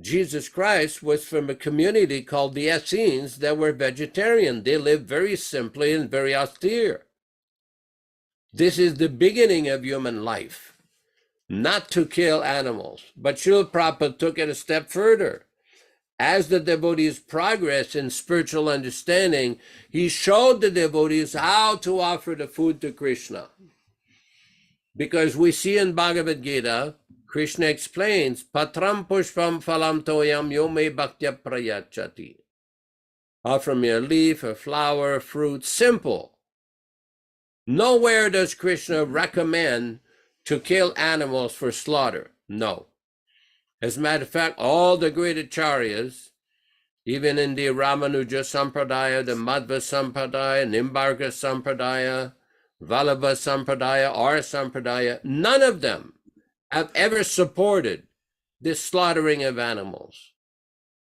Jesus Christ was from a community called the Essenes that were vegetarian. They lived very simply and very austere. This is the beginning of human life, not to kill animals. But Śrīla Prabhupada took it a step further. As the devotees progress in spiritual understanding, he showed the devotees how to offer the food to Krishna. Because we see in Bhagavad Gita, Krishna explains, Patram pushpam phalam toyam yome bhaktya prayachati. Offer me a leaf, a flower, a fruit, simple. Nowhere does Krishna recommend to kill animals for slaughter. No. As a matter of fact, all the great acharyas, even in the Ramanuja Sampradaya, the Madhva Sampradaya, Nimbarka Sampradaya, Vallabha Sampradaya, Ara Sampradaya, none of them have ever supported this slaughtering of animals.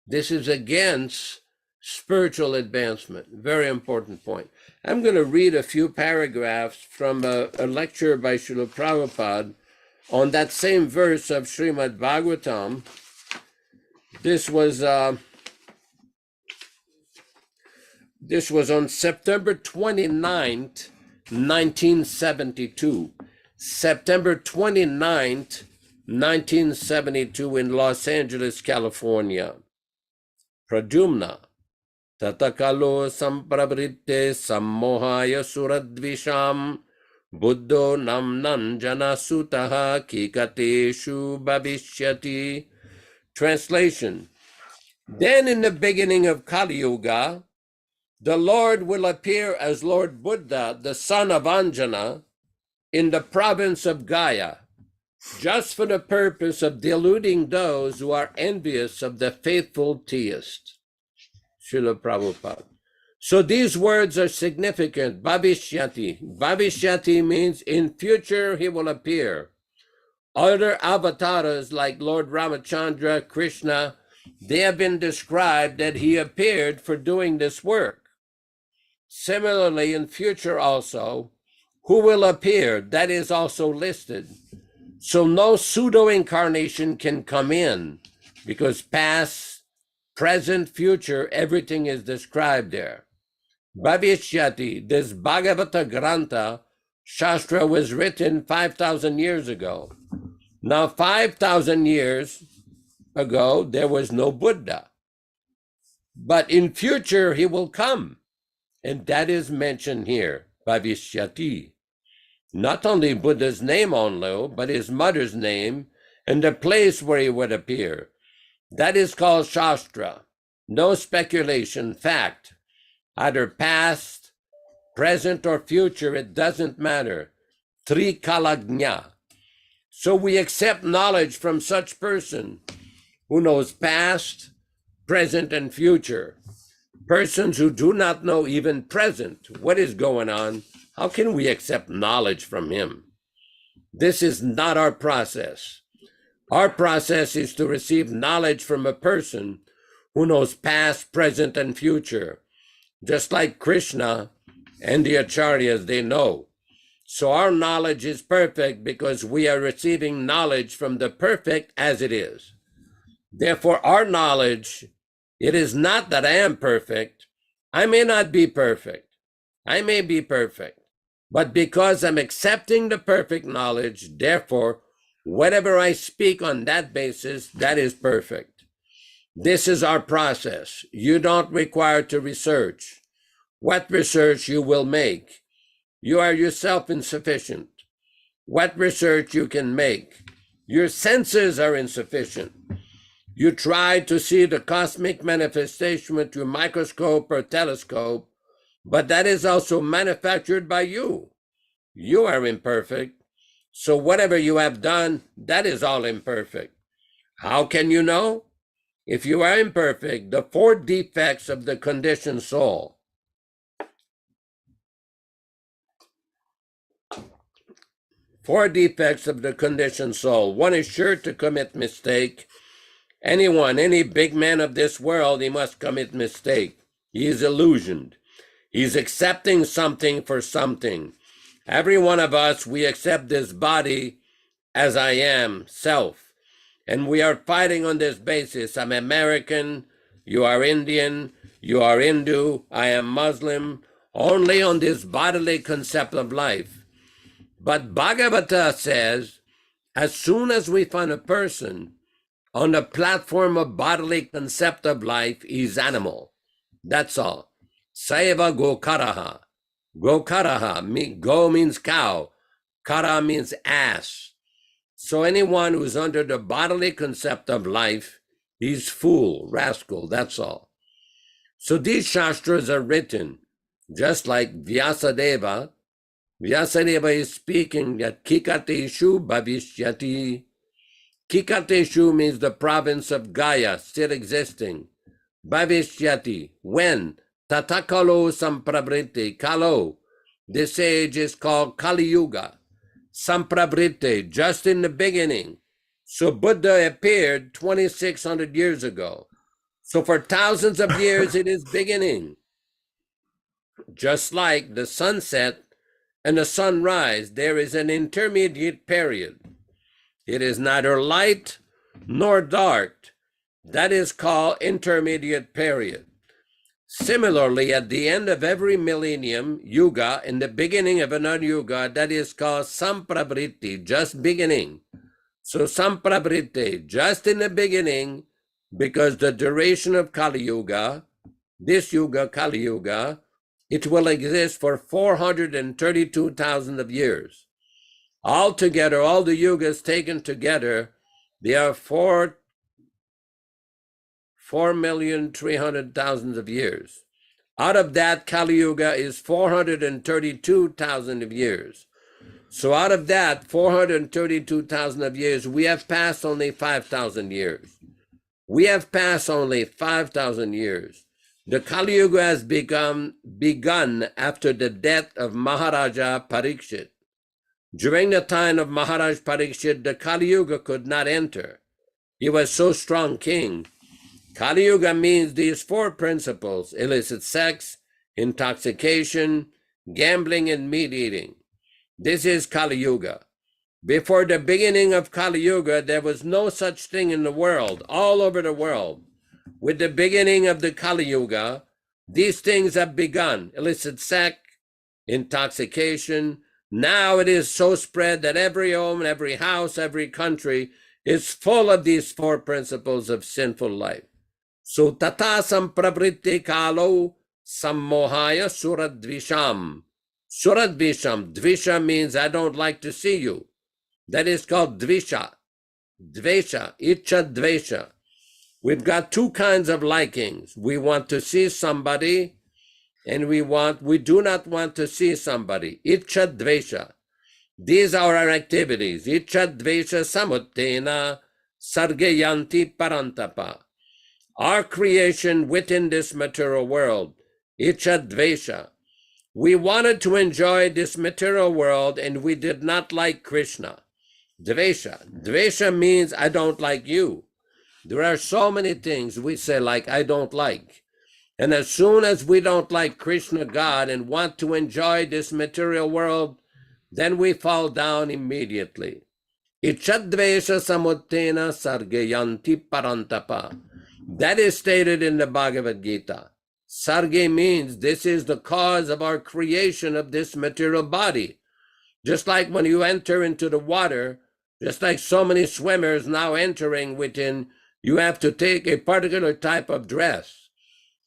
This is against spiritual advancement. Very important point. I'm going to read a few paragraphs from a lecture by Śrīla Prabhupāda on that same verse of Śrīmad-Bhāgavatam. This was on September 29th, 1972. September 29th, 1972 in Los Angeles, California. Pradyumna. Tatakalo sampravrite sammohaya suradvisham buddho namnan janasutaha kikateshu bhavishyati Translation. Then in the beginning of Kali Yuga, the Lord will appear as Lord Buddha, the son of Anjana, in the province of Gaya, just for the purpose of deluding those who are envious of the faithful theist. Śrīla Prabhupāda. So these words are significant. Bhavishyati. Bhavishyati means in future he will appear. Other avatars like Lord Ramachandra, Krishna, they have been described that he appeared for doing this work. Similarly, in future also, who will appear, that is also listed. So no pseudo-incarnation can come in because past, present, future, everything is described there. Bhavishyati, this Bhagavata Grantha, Shastra was written 5,000 years ago. Now 5,000 years ago, there was no Buddha. But in future, he will come. And that is mentioned here, Bhavishyati. Not only Buddha's name only, but his mother's name and the place where he would appear. That is called Shastra. No speculation, fact. Either past, present, or future, it doesn't matter. Trikalagnya. So we accept knowledge from such person who knows past, present, and future. Persons who do not know even present, what is going on, how can we accept knowledge from him? This is not our process. Our process is to receive knowledge from a person who knows past, present, and future. Just like Krishna and the Acharyas, they know. So our knowledge is perfect because we are receiving knowledge from the perfect as it is. Therefore, our knowledge, it is not that I am perfect. I may not be perfect. I may be perfect. But because I'm accepting the perfect knowledge, therefore, whatever I speak on that basis, that is perfect. This is our process. You don't require to research. What research you will make? You are yourself insufficient. What research you can make? Your senses are insufficient. You try to see the cosmic manifestation with your microscope or telescope, but that is also manufactured by you. You are imperfect. So whatever you have done, that is all imperfect. How can you know? If you are imperfect, the 4 defects of the conditioned soul. Four defects of the conditioned soul. One is sure to commit mistake. Anyone, any big man of this world, he must commit mistake. He is illusioned. He's accepting something for something. Every one of us, we accept this body as I am, self. And we are fighting on this basis. I'm American, you are Indian, you are Hindu, I am Muslim, only on this bodily concept of life. But Bhagavata says, as soon as we find a person on the platform of bodily concept of life, he's animal. That's all. Saiva Gokaraha. Gokaraha, go means cow. Kara means ass. So anyone who's under the bodily concept of life, he's fool, rascal, that's all. So these shastras are written, just like Vyasadeva. Vyasadeva is speaking that Kikateshu Bhavishyati. Kikateshu means the province of Gaya, still existing. Bhavishyati, when? Tatakalo Sampravriti, Kalo. This age is called Kali Yuga. Sampravriti, just in the beginning. So Buddha appeared 2,600 years ago. So for thousands of years it is beginning. Just like the sunset and the sunrise, there is an intermediate period. It is neither light nor dark. That is called intermediate period. Similarly, at the end of every millennium, yuga, in the beginning of another yuga, that is called sampravriti, just beginning. So sampravriti, just in the beginning, because the duration of Kali Yuga, this yuga, Kali Yuga, it will exist for 432,000 of years. Altogether, all the yugas taken together, they are 4,300,000 of years. Out of that, Kali Yuga is 432,000 of years. So out of that 432,000 of years, we have passed only 5,000 years. We have passed only 5,000 years. The Kali Yuga has begun after the death of Maharaja Parikshit. During the time of Maharaj Parikshit, the Kali Yuga could not enter. He was so strong king. Kali Yuga means these four principles: illicit sex, intoxication, gambling, and meat eating. This is Kali Yuga. Before the beginning of Kali Yuga, there was no such thing in the world, all over the world. With the beginning of the Kali Yuga, these things have begun: illicit sex, intoxication. Now it is so spread that every home, every house, every country is full of these four principles of sinful life. So tata sampravritti kalo sammohaya suradvisham. Suradvisham. Dvisha means I don't like to see you. That is called dvisha. Dvesha, icha dvesha. We've got two kinds of likings. We want to see somebody, and we do not want to see somebody. Icha dvesha. These are our activities. Icha dvesha samuttena sargayanti parantapa. Our creation within this material world. Icha dvesha. We wanted to enjoy this material world, and we did not like Krishna. Dvesha. Dvesha means I don't like you. There are so many things we say like I don't like. And as soon as we don't like Krishna, God, and want to enjoy this material world, then we fall down immediately. Ichadvesha samuttena sargayanti parantapa. That is stated in the Bhagavad Gita. Sarge means this is the cause of our creation of this material body. Just like when you enter into the water, just like so many swimmers now entering within, you have to take a particular type of dress.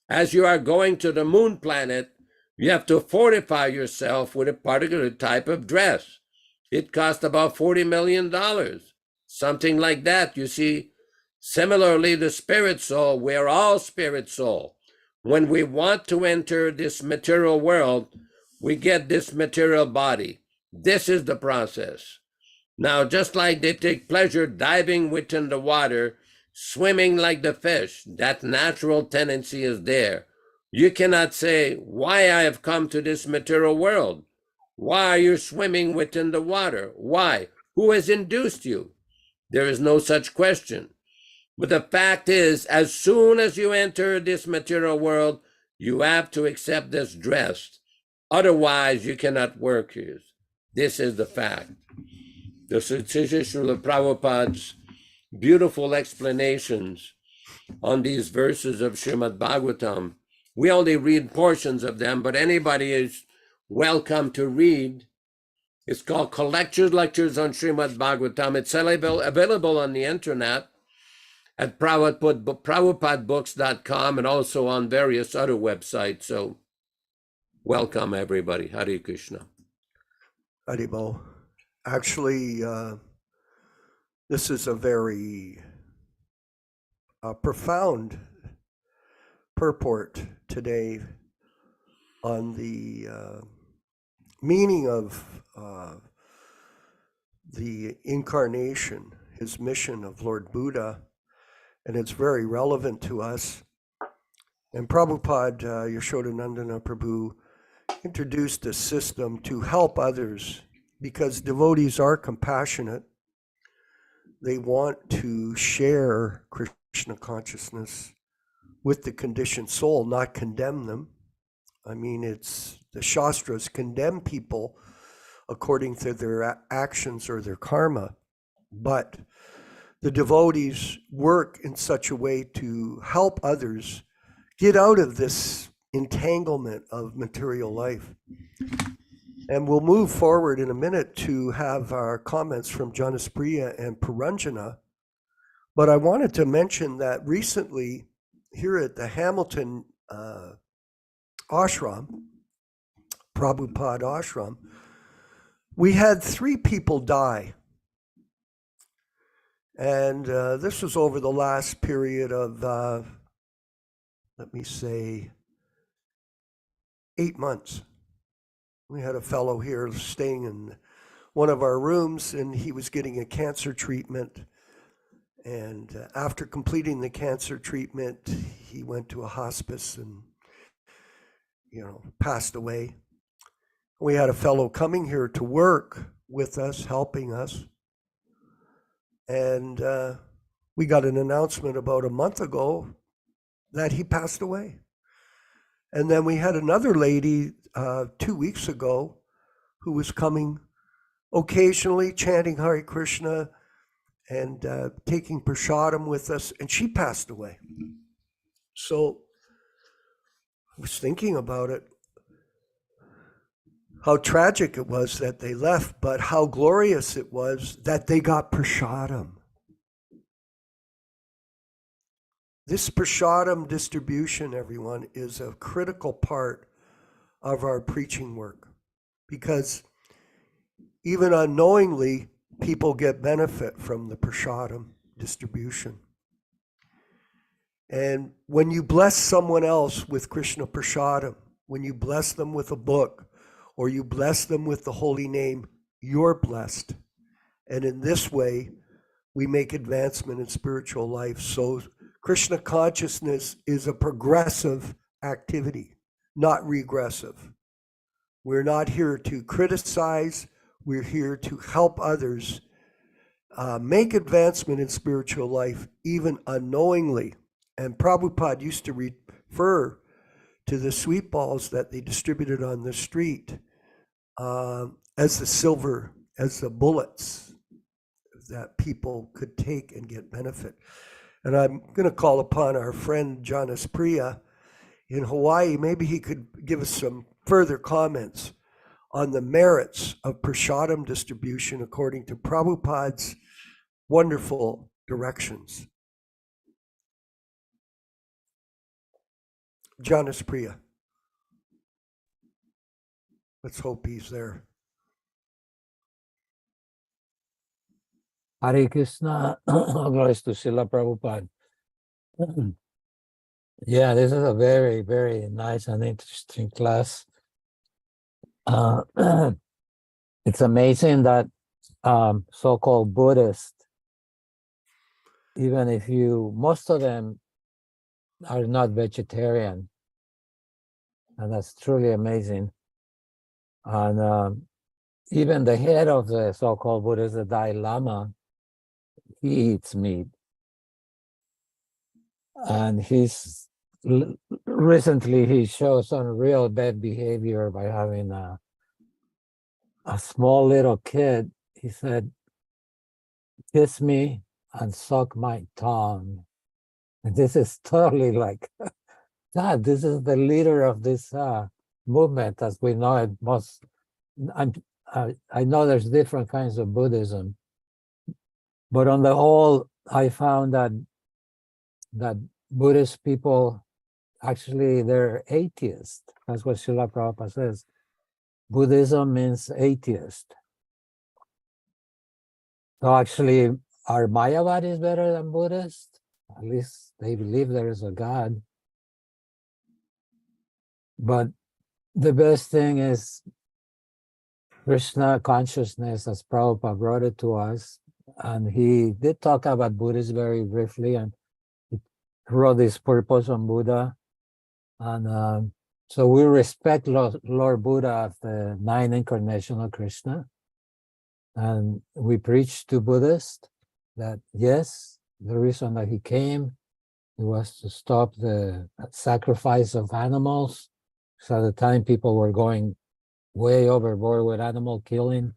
As you are going to the moon planet, you have to fortify yourself with a particular type of dress. It costs about $40 million, something like that. You see, similarly, the spirit soul, we're all spirit soul. When we want to enter this material world, we get this material body. This is the process. Now, just like they take pleasure diving within the water, swimming like the fish, that natural tendency is there. You cannot say, why I have come to this material world? Why are you swimming within the water? Why? Who has induced you? There is no such question. But the fact is, as soon as you enter this material world, you have to accept this dress. Otherwise, you cannot work here. This is the fact. This is Śrīla Prabhupāda's beautiful explanations on these verses of Śrīmad-Bhāgavatam. We only read portions of them, but anybody is welcome to read. It's called Collector's Lectures on Śrīmad-Bhāgavatam. It's available on the internet at prabhupadbooks.com and also on various other websites. So welcome, everybody. Hare Krishna. Haribol. Actually, this is a very profound purport today on the meaning of the incarnation, his mission of Lord Buddha, and it's very relevant to us. And Prabhupada Yaśodā-nandana Prabhu introduced a system to help others, because devotees are compassionate. They want to share Krishna consciousness with the conditioned soul, not condemn them. I mean, it's the Shastras condemn people according to their actions or their karma, but the devotees work in such a way to help others get out of this entanglement of material life. And we'll move forward in a minute to have our comments from Janaspriya and Puranjana. But I wanted to mention that recently here at the Hamilton ashram, Prabhupada ashram, we had 3 people die. And this was over the last period of let me say, 8 months. We had a fellow here staying in one of our rooms, and he was getting a cancer treatment. And after completing the cancer treatment, he went to a hospice and, passed away. We had a fellow coming here to work with us, helping us. And we got an announcement about a month ago that he passed away. And then we had another lady 2 weeks ago who was coming occasionally, chanting Hare Krishna and taking prasadam with us, and she passed away. So I was thinking about it, how tragic it was that they left, but how glorious it was that they got prasadam. This prasadam distribution, everyone, is a critical part of our preaching work, because even unknowingly, people get benefit from the prasadam distribution. And when you bless someone else with Krishna prasadam, when you bless them with a book, or you bless them with the holy name, you're blessed. And in this way, we make advancement in spiritual life. So Krishna consciousness is a progressive activity, not regressive. We're not here to criticize. We're here to help others make advancement in spiritual life, even unknowingly. And Prabhupada used to refer to the sweet balls that they distributed on the street as the bullets that people could take and get benefit. And I'm going to call upon our friend Janis Priya in Hawaii. Maybe he could give us some further comments on the merits of prasadam distribution according to Prabhupada's wonderful directions. Janis Priya. Let's hope he's there. Hare Krishna, glories to Śrīla Prabhupāda. Yeah, this is a very, very nice and interesting class. It's amazing that so-called Buddhists, even if most of them are not vegetarian, and that's truly amazing. And even the head of the so-called Buddhists, the Dalai Lama, he eats meat. And recently he showed some real bad behavior by having a small little kid. He said, "Kiss me and suck my tongue." And this is totally like, God, this is the leader of this movement as we know it most. I know there's different kinds of Buddhism, but on the whole, I found that Buddhist people, actually, they're atheists. That's what Śrīla Prabhupada says. Buddhism means atheist. So actually, are Mayavadis better than Buddhists? At least they believe there is a God. But the best thing is Krishna consciousness, as Prabhupada brought it to us. And he did talk about Buddhism very briefly, and he wrote this Purpose on Buddha. And so we respect Lord Buddha as the 9th incarnation of Krishna. And we preach to Buddhists that, yes, the reason that he came, it was to stop the sacrifice of animals. So at the time people were going way overboard with animal killing.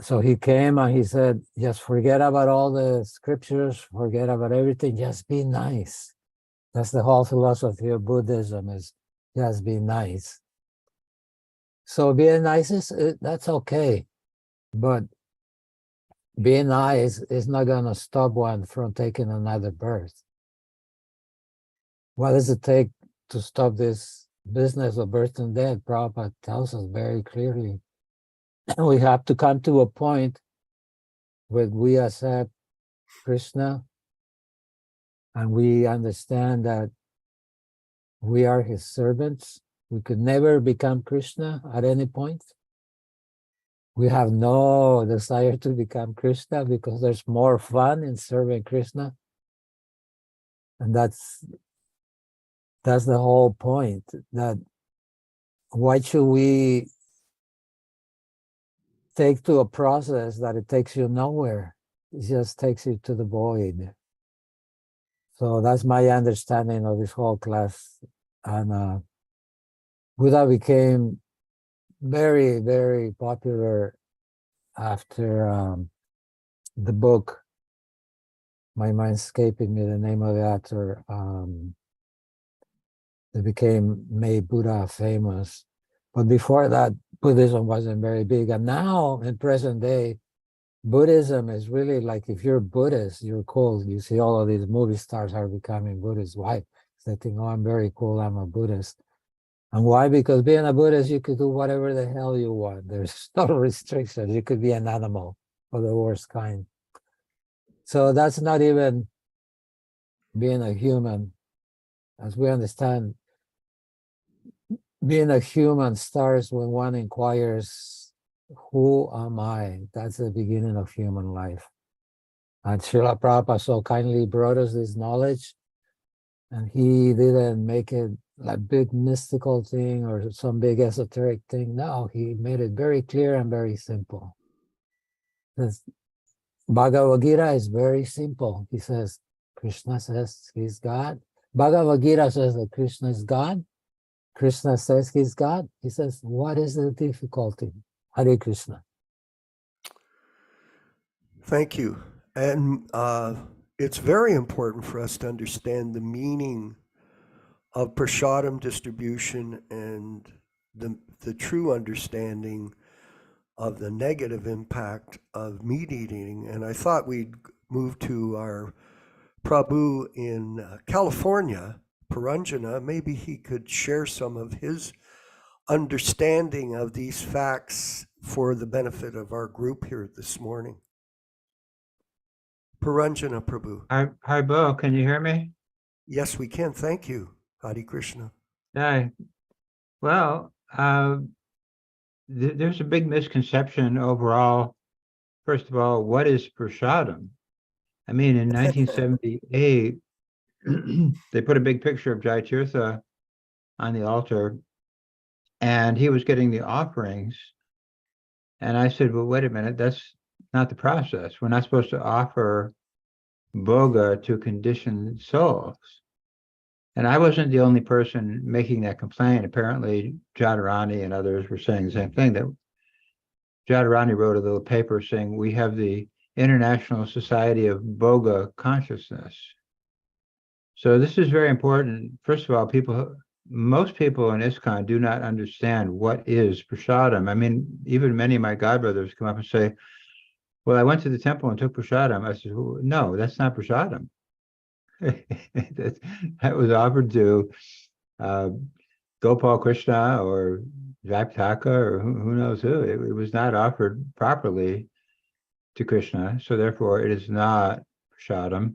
So he came and he said, just forget about all the scriptures, forget about everything, just be nice. That's the whole philosophy of Buddhism, is just be nice. So being nice that's okay. But being nice is not going to stop one from taking another birth. What does it take to stop this business of birth and death? Prabhupada tells us very clearly. We have to come to a point where we accept Krishna and we understand that We are his servants. We could never become Krishna at any point. We have no desire to become Krishna because there's more fun in serving Krishna. And that's the whole point. That why should we take to a process that it takes you nowhere? It just takes you to the void. So that's my understanding of this whole class. And Buddha became very, very popular after the book. My mind's escaping me the name of the author. They made Buddha famous. But before that, Buddhism wasn't very big. And now, in present day, Buddhism is really like, if you're Buddhist, you're cool. You see all of these movie stars are becoming Buddhists. Why? They think, oh, I'm very cool, I'm a Buddhist. And why? Because being a Buddhist, you could do whatever the hell you want. There's no restrictions. You could be an animal of the worst kind. So that's not even being a human. As we understand, being a human starts when one inquires, who am I? That's the beginning of human life. And Śrīla Prabhupada so kindly brought us this knowledge, and he didn't make it like big mystical thing or some big esoteric thing. No, he made it very clear and very simple. This Bhagavad Gita is very simple. He says, Krishna says he's God. Bhagavad Gita says that Krishna is God. Krishna says he's God. He says, what is the difficulty? Hare Krishna. Thank you. And it's very important for us to understand the meaning of prasadam distribution and the true understanding of the negative impact of meat eating. And I thought we'd move to our Prabhu in California, Paranjana. Maybe he could share some of his understanding of these facts for the benefit of our group here this morning. Paranjana Prabhu. Hi, Bo. Can you hear me? Yes, we can. Thank you. Hare Krishna. Hi. Well, there's a big misconception overall. First of all, what is prasadam? I mean, in 1978, they put a big picture of Jai Tirtha on the altar, and he was getting the offerings. And I said, well, wait a minute, that's not the process. We're not supposed to offer bhoga to conditioned souls. And I wasn't the only person making that complaint. Apparently, Jadharani and others were saying the same thing. That Jadharani wrote a little paper saying, we have the International Society of Bhoga Consciousness. So this is very important. First of all, most people in ISKCON do not understand what is prasadam. I mean, even many of my godbrothers come up and say, well, I went to the temple and took prasadam. I said, no, that's not prasadam. that was offered to Gopal Krishna or Vaktaka or who knows who. It was not offered properly to Krishna, so therefore it is not prasadam.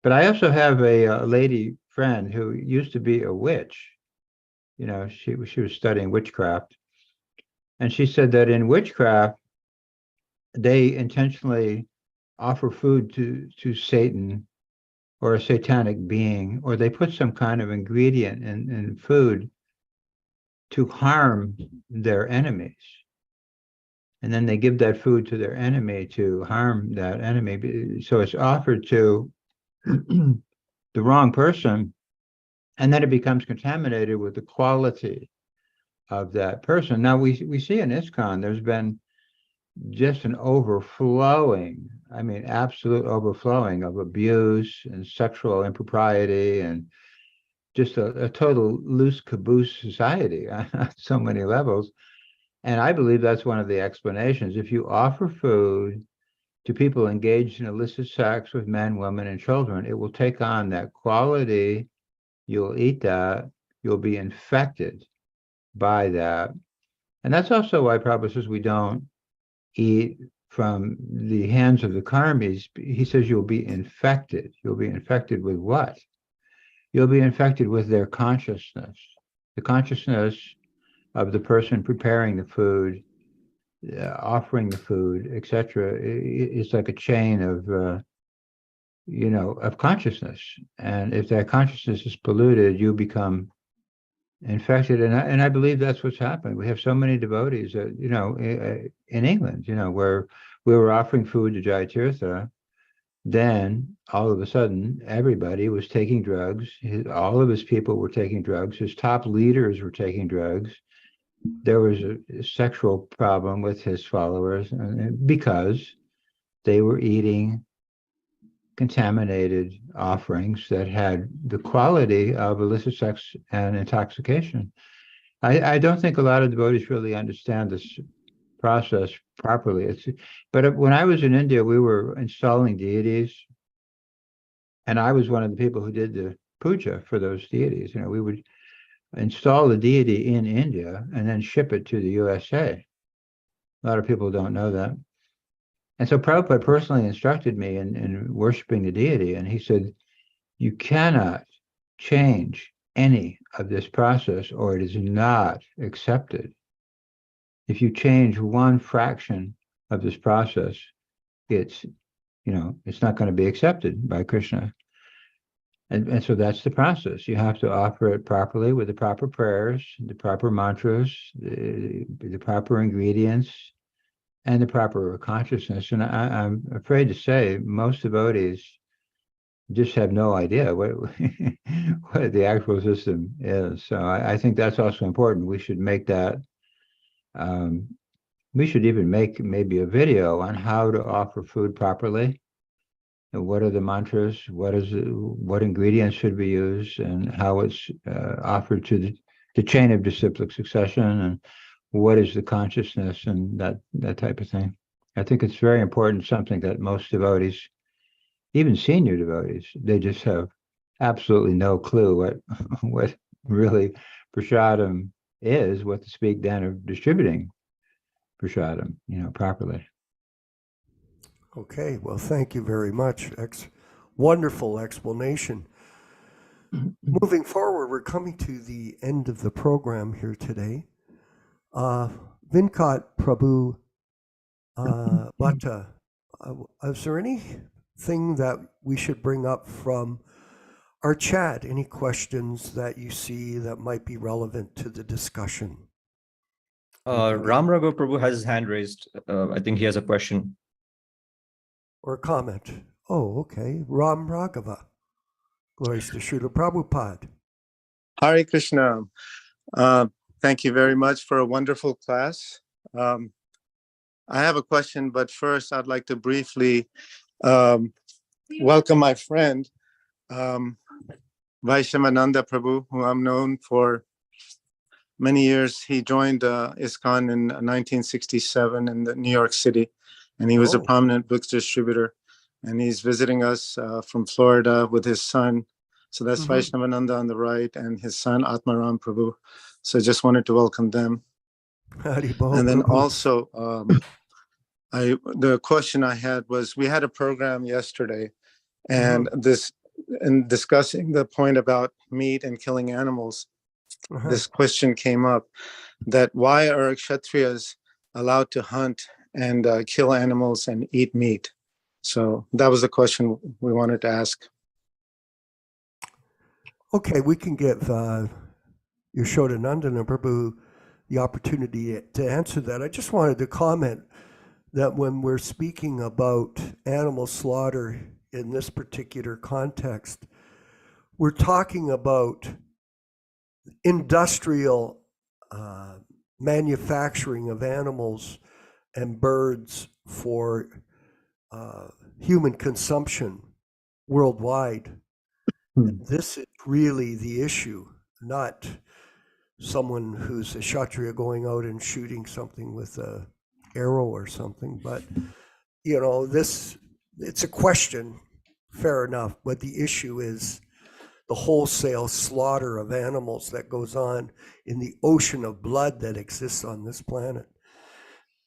But I also have a lady friend who used to be a witch. You know, she was studying witchcraft, and she said that in witchcraft they intentionally offer food to Satan or a satanic being, or they put some kind of ingredient in food to harm their enemies. And then they give that food to their enemy to harm that enemy. So it's offered to the wrong person, and then it becomes contaminated with the quality of that person. Now we see in ISKCON, there's been just an overflowing, I mean, absolute overflowing of abuse and sexual impropriety and just a total loose caboose society on so many levels. And I believe that's one of the explanations. If you offer food to people engaged in illicit sex with men, women, and children, it will take on that quality. You'll eat that, you'll be infected by that. And that's also why Prabhupada says we don't eat from the hands of the karmis. He says you'll be infected. You'll be infected with what? you'll be infected with their consciousness. The consciousness of the person preparing the food, offering the food, etc. It's like a chain of, of consciousness. And if that consciousness is polluted, you become infected. And I believe that's what's happened. We have so many devotees that, in England, where we were offering food to Jayatirtha, then all of a sudden, everybody was taking drugs. All of his people were taking drugs. His top leaders were taking drugs. There was a sexual problem with his followers because they were eating contaminated offerings that had the quality of illicit sex and intoxication. I don't think a lot of devotees really understand this process properly. But when I was in India, we were installing deities, and I was one of the people who did the puja for those deities. We would install the deity in India and then ship it to the USA. A lot of people don't know that. And so Prabhupada personally instructed me in worshiping the deity, and he said, you cannot change any of this process or it is not accepted. If you change one fraction of this process, it's not going to be accepted by Krishna. And so that's the process. You have to offer it properly with the proper prayers, the proper mantras, the proper ingredients, and the proper consciousness. And I'm afraid to say most devotees just have no idea what the actual system is. So I think that's also important. We should make that. We should even make maybe a video on how to offer food properly. And what are the mantras? What ingredients should be used, and how it's offered to the chain of disciplic succession, and what is the consciousness, and that type of thing. I think it's very important, something that most devotees, even senior devotees, they just have absolutely no clue what really prasadam is, what to speak then of distributing prasadam, properly. Okay, well, thank you very much. Wonderful explanation. Moving forward, we're coming to the end of the program here today. Vinkat Prabhu Bhatta, is there anything that we should bring up from our chat? Any questions that you see that might be relevant to the discussion? Ram Raghav Prabhu has his hand raised. I think he has a question. Or a comment? Oh, okay. Ram Raghava. Glories to Śrīla Prabhupāda. Hare Krishna. Thank you very much for a wonderful class. I have a question, but first I'd like to briefly welcome my friend, Vaishnavananda Prabhu, who I'm known for many years. He joined ISKCON in 1967 in New York City, and he was a prominent books distributor. And he's visiting us from Florida with his son. So that's Vaishnavananda on the right, and his son Atmaram Prabhu. So just wanted to welcome them. And then also, the question I had was, we had a program yesterday, and in discussing the point about meat and killing animals, this question came up, that why are Kshatriyas allowed to hunt and kill animals and eat meat? So that was the question we wanted to ask. Okay, we can give Yaśodā-nandana Prabhu the opportunity to answer that. I just wanted to comment that when we're speaking about animal slaughter in this particular context, we're talking about industrial manufacturing of animals and birds for human consumption worldwide. This is really the issue, not someone who's a Kshatriya going out and shooting something with a arrow or something. But, it's a question, fair enough. But the issue is the wholesale slaughter of animals that goes on in the ocean of blood that exists on this planet.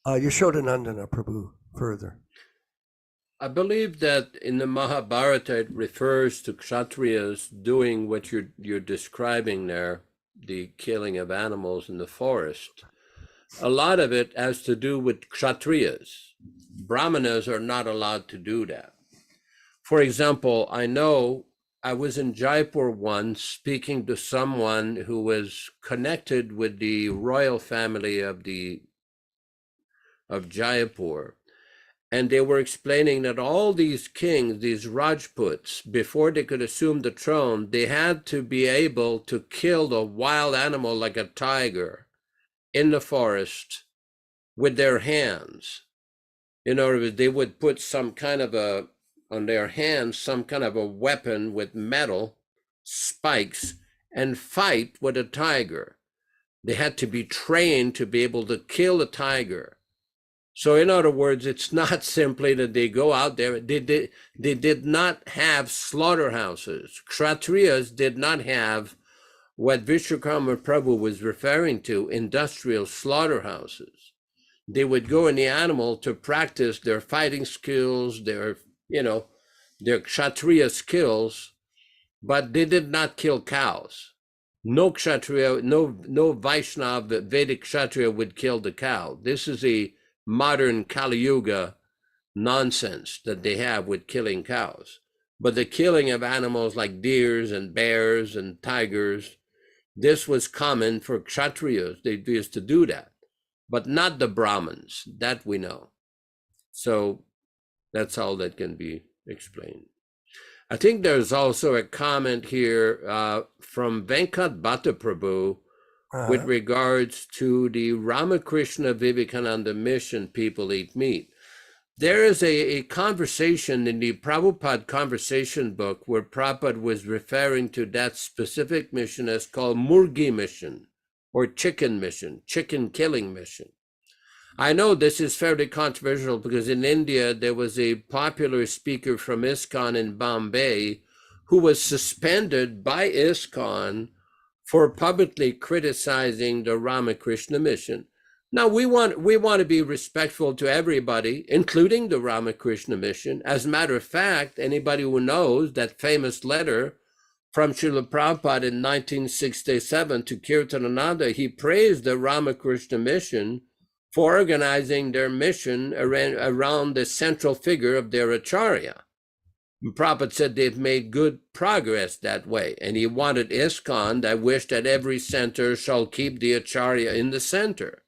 Yaśodā-nandana Prabhu, further. I believe that in the Mahabharata it refers to Kshatriyas doing what you're describing there, the killing of animals in the forest. A lot of it has to do with Kshatriyas. Brahmanas are not allowed to do that. For example, I know I was in Jaipur once speaking to someone who was connected with the royal family of Jaipur. And they were explaining that all these kings, these Rajputs, before they could assume the throne, they had to be able to kill a wild animal like a tiger in the forest with their hands. In other words, they would put some kind of on their hands, some kind of a weapon with metal spikes and fight with a tiger. They had to be trained to be able to kill a tiger. So in other words, it's not simply that they go out there. They did not have slaughterhouses. Kshatriyas did not have what Vishwakarma Prabhu was referring to, industrial slaughterhouses. They would go in the animal to practice their fighting skills, their Kshatriya skills, but they did not kill cows. No Kshatriya, no Vaishnava Vedic Kshatriya would kill the cow. This is a modern Kali Yuga nonsense that they have with killing cows. But the killing of animals like deers and bears and tigers, this was common for Kshatriyas. They used to do that, but not the Brahmins, that we know. So that's all that can be explained. I think there's also a comment here from Venkat Bhatta Prabhu with regards to the Ramakrishna Vivekananda mission, People Eat Meat. There is a conversation in the Prabhupada conversation book where Prabhupada was referring to that specific mission as called Murgi mission or chicken mission, chicken killing mission. I know this is fairly controversial because in India, there was a popular speaker from ISKCON in Bombay who was suspended by ISKCON for publicly criticizing the Ramakrishna mission. Now, we want to be respectful to everybody, including the Ramakrishna mission. As a matter of fact, anybody who knows that famous letter from Śrīla Prabhupāda in 1967 to Kirtanananda, he praised the Ramakrishna mission for organizing their mission around the central figure of their Acharya. And Prabhupada said they've made good progress that way, and he wanted ISKCON, I wish that every center shall keep the Acharya in the center.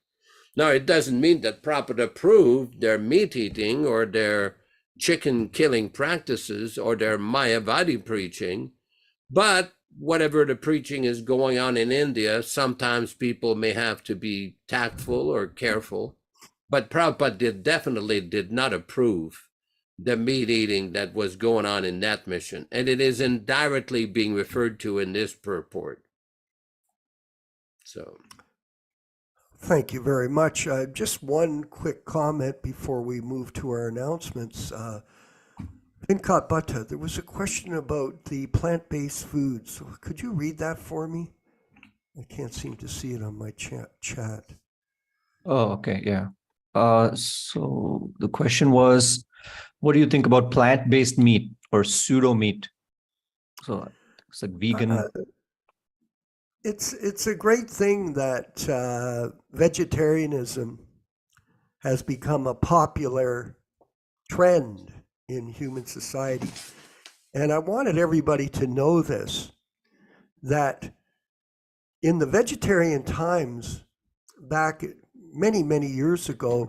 Now, it doesn't mean that Prabhupada approved their meat eating or their chicken killing practices or their Mayavadi preaching, but whatever the preaching is going on in India, sometimes people may have to be tactful or careful, but Prabhupada definitely did not approve the meat eating that was going on in that mission. And it is indirectly being referred to in this purport. So. Thank you very much. Just one quick comment before we move to our announcements. Venkat Bhatta, there was a question about the plant-based foods. Could you read that for me? I can't seem to see it on my chat. Oh, okay, yeah. So the question was, what do you think about plant-based meat or pseudo meat? So it's like vegan. It's a great thing that vegetarianism has become a popular trend in human society. And I wanted everybody to know this, that in the vegetarian times, back many, many years ago,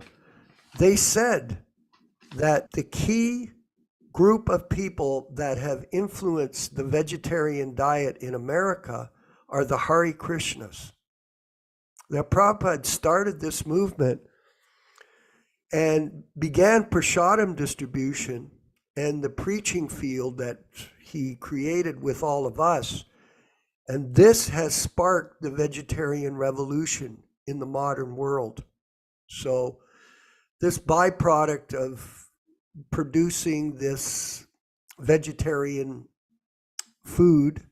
they said that the key group of people that have influenced the vegetarian diet in America are the Hare Krishnas. Now, Prabhupada started this movement and began prasadam distribution and the preaching field that he created with all of us. And this has sparked the vegetarian revolution in the modern world. So this byproduct of producing this vegetarian food,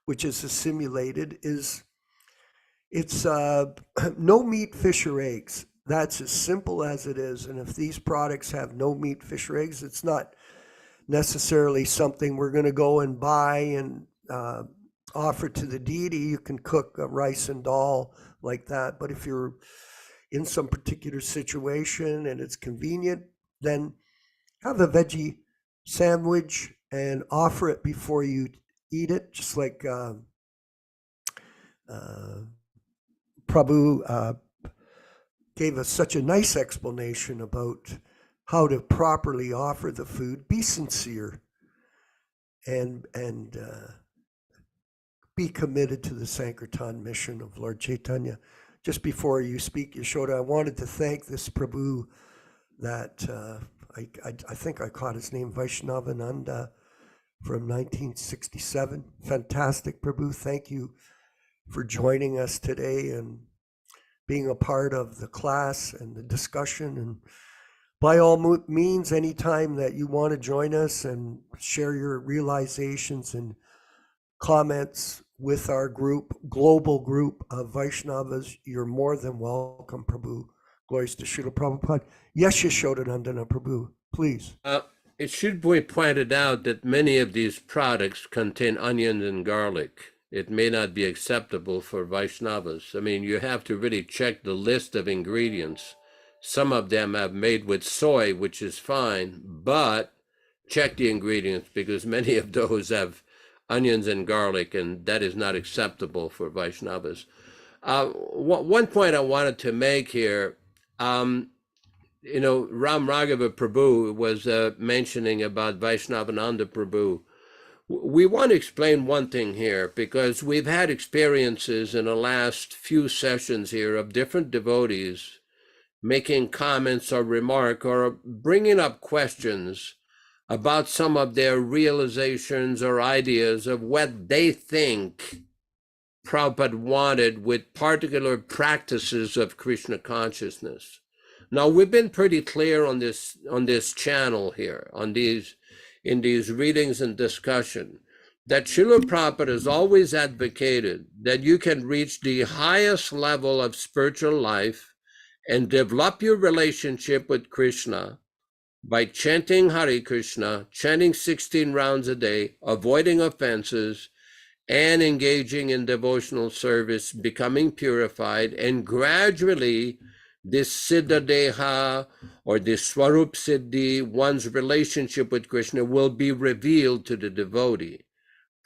which is assimilated, it's no meat, fish, or eggs. That's as simple as it is. And if these products have no meat, fish, or eggs, it's not necessarily something we're going to go and buy and offer to the deity. You can cook a rice and dal like that. But if you're in some particular situation and it's convenient, then have a veggie sandwich and offer it before you eat it, just like Prabhu gave us such a nice explanation about how to properly offer the food. Be sincere and be committed to the Sankirtan mission of Lord Chaitanya. Just before you speak, Yasoda, I wanted to thank this Prabhu that I think I caught his name, Vaishnavananda, from 1967. Fantastic Prabhu. Thank you for joining us today and being a part of the class and the discussion. And by all means, anytime that you want to join us and share your realizations and comments with our group, global group of Vaishnavas, you're more than welcome, Prabhu. Glories to Śrīla Prabhupāda. Yes, Yaśodā-nandana Prabhu, please. It should be pointed out that many of these products contain onions and garlic. It may not be acceptable for Vaishnavas. I mean, you have to really check the list of ingredients. Some of them have made with soy, which is fine, but check the ingredients because many of those have onions and garlic, and that is not acceptable for Vaishnavas. One point I wanted to make here, Ram Raghava Prabhu was mentioning about Vaishnavananda Prabhu. We want to explain one thing here because we've had experiences in the last few sessions here of different devotees making comments or remark or bringing up questions about some of their realizations or ideas of what they think Prabhupada wanted with particular practices of Krishna consciousness. Now, we've been pretty clear on this channel here, in these readings and discussion, that Śrīla Prabhupada has always advocated that you can reach the highest level of spiritual life and develop your relationship with Krishna by chanting Hare Krishna, chanting 16 rounds a day, avoiding offenses, and engaging in devotional service, becoming purified, and gradually this Siddha Deha or this Swarup Siddhi, one's relationship with Krishna, will be revealed to the devotee.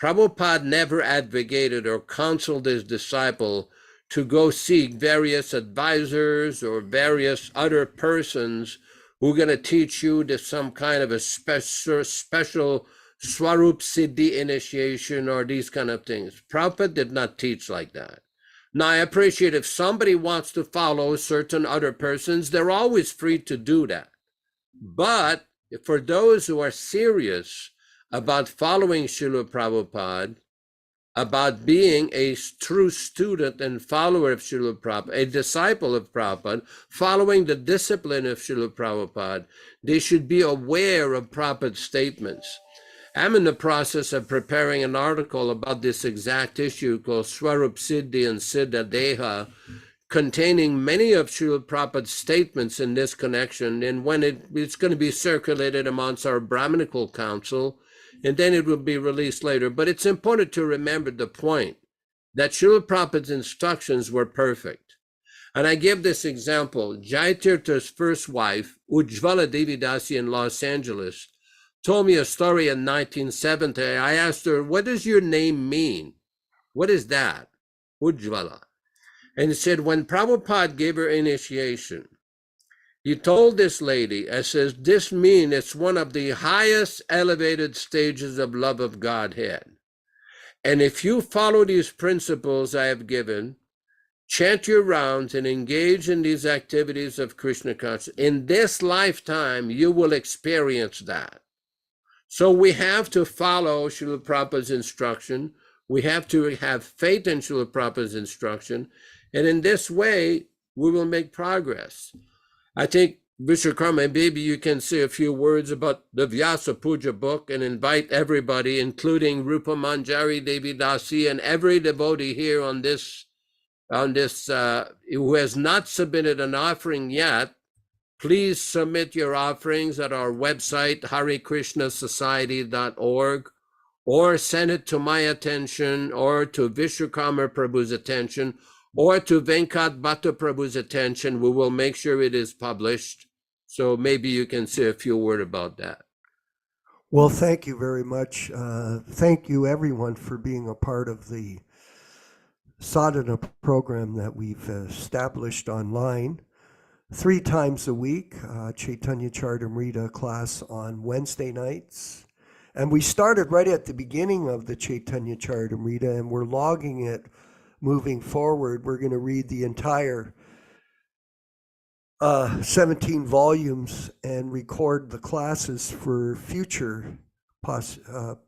Prabhupada never advocated or counseled his disciple to go seek various advisors or various other persons who are going to teach you to some kind of a special Swarup Siddhi initiation or these kind of things. Prabhupada did not teach like that. Now, I appreciate if somebody wants to follow certain other persons, they're always free to do that. But for those who are serious about following Śrīla Prabhupada, about being a true student and follower of Śrīla Prabhupada, a disciple of Prabhupada, following the discipline of Śrīla Prabhupada, they should be aware of Prabhupada's statements. I'm in the process of preparing an article about this exact issue called Swarup Siddhi and Siddha Deha, containing many of Śrīla Prabhupada's statements in this connection. And when it's going to be circulated amongst our Brahminical Council, and then it will be released later. But it's important to remember the point that Śrīla Prabhupada's instructions were perfect. And I give this example. Jayatirtha's first wife, Ujjvala Devi Dasi in Los Angeles, told me a story in 1970. I asked her, what does your name mean? What is that? Ujjvala. And he said, when Prabhupada gave her initiation, he told this lady, I says, this means it's one of the highest elevated stages of love of Godhead. And if you follow these principles I have given, chant your rounds and engage in these activities of Krishna consciousness, in this lifetime, you will experience that. So we have to follow Śrīla Prabhupada's instruction. We have to have faith in Śrīla Prabhupada's instruction. And in this way, we will make progress. I think, Vishwakarma, maybe you can say a few words about the Vyasa Puja book and invite everybody, including Rupa Manjari Devi Dasi and every devotee here on this on this, who has not submitted an offering yet, please submit your offerings at our website, harekrishnasociety.org, or send it to my attention, or to Vishwakarma Prabhu's attention, or to Venkat Bhatta Prabhu's attention. We will make sure it is published. So maybe you can say a few words about that. Well, thank you very much. Thank you, everyone, for being a part of the sadhana program that we've established online 3 times a week. Chaitanya Charitamrita class on Wednesday nights. And we started right at the beginning of the Chaitanya Charitamrita, and we're logging it moving forward. We're going to read the entire 17 volumes and record the classes for future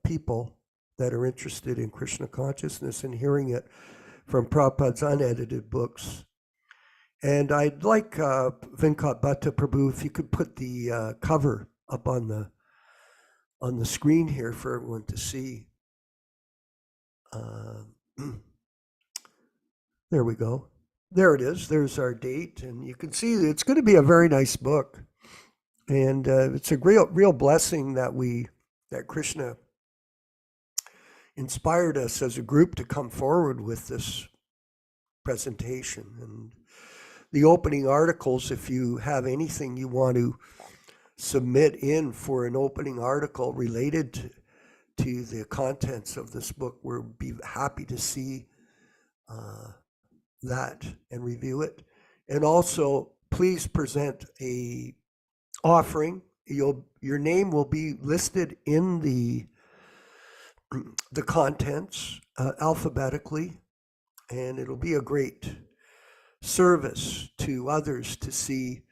people that are interested in Krishna consciousness and hearing it from Prabhupada's unedited books. And I'd like Venkat Bhatta Prabhu, if you could put the cover up on the screen here for everyone to see. There we go. There it is. There's our date, and you can see it's going to be a very nice book, and it's a real blessing that Krishna inspired us as a group to come forward with this presentation. And the opening articles, if you have anything you want to submit in for an opening article related to the contents of this book, we'll be happy to see that and review it. And also, please present a offering. Your name will be listed in the contents alphabetically, and it'll be a great service to others to see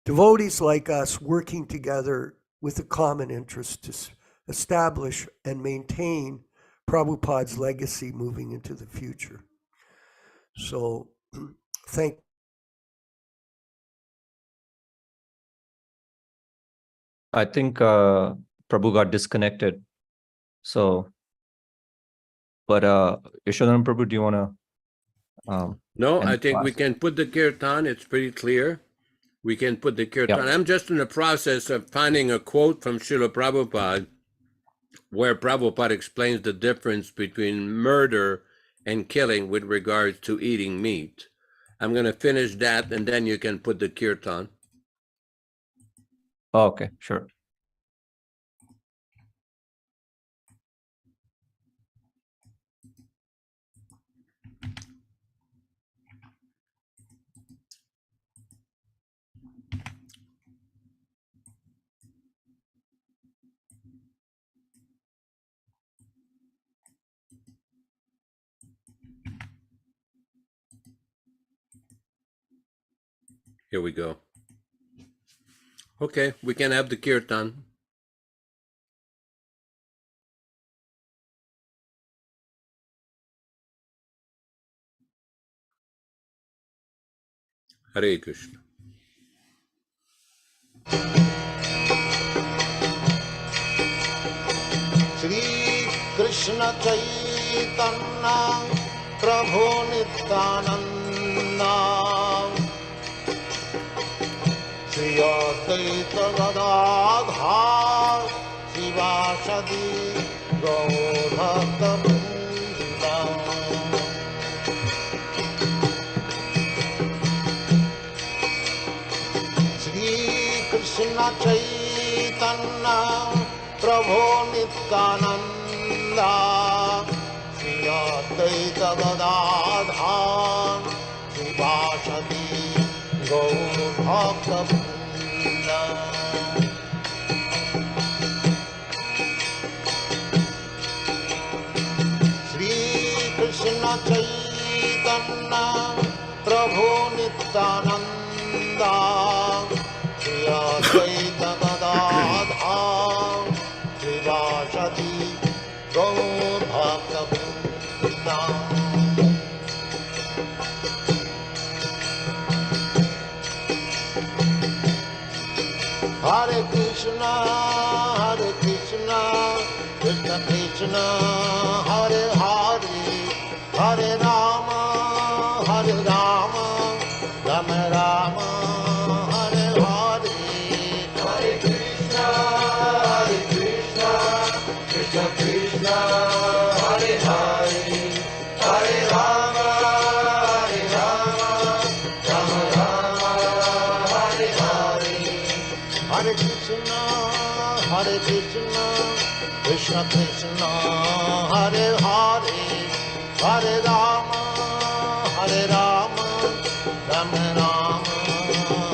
devotees like us working together with a common interest to establish and maintain Prabhupada's legacy moving into the future. So, thank you. I think Prabhu got disconnected. So, but Yaśodā-nandana Prabhu, do you want to? No, I think we can put the kirtan. It's pretty clear. We can put the kirtan. Yeah. I'm just in the process of finding a quote from Śrīla Prabhupāda where Prabhupada explains the difference between murder and killing with regards to eating meat. I'm going to finish that, and then you can put the kirtan. Oh, okay, sure. Here we go. Okay, we can have the kirtan. Hare Krishna. Shri Krishna Chaitanya Prabhu Nityananda Shri Advaita Gadadhar Shivasadi Gaurabhakta Shri Krishna Chaitanya Prabhu Nityananda Shri Advaita Gadadhar Shivasadi Gaurabhakta Shri Krishna Chaitanya Prabhu Nityananda Shri Advaita Gadadhar Shivasadi Gaurabhakta Hare Krishna, Krishna Krishna, Hare Hare, Hare Rama, Krishna Krishna Hare Hare Hare Rama Hare Rama Rama Rama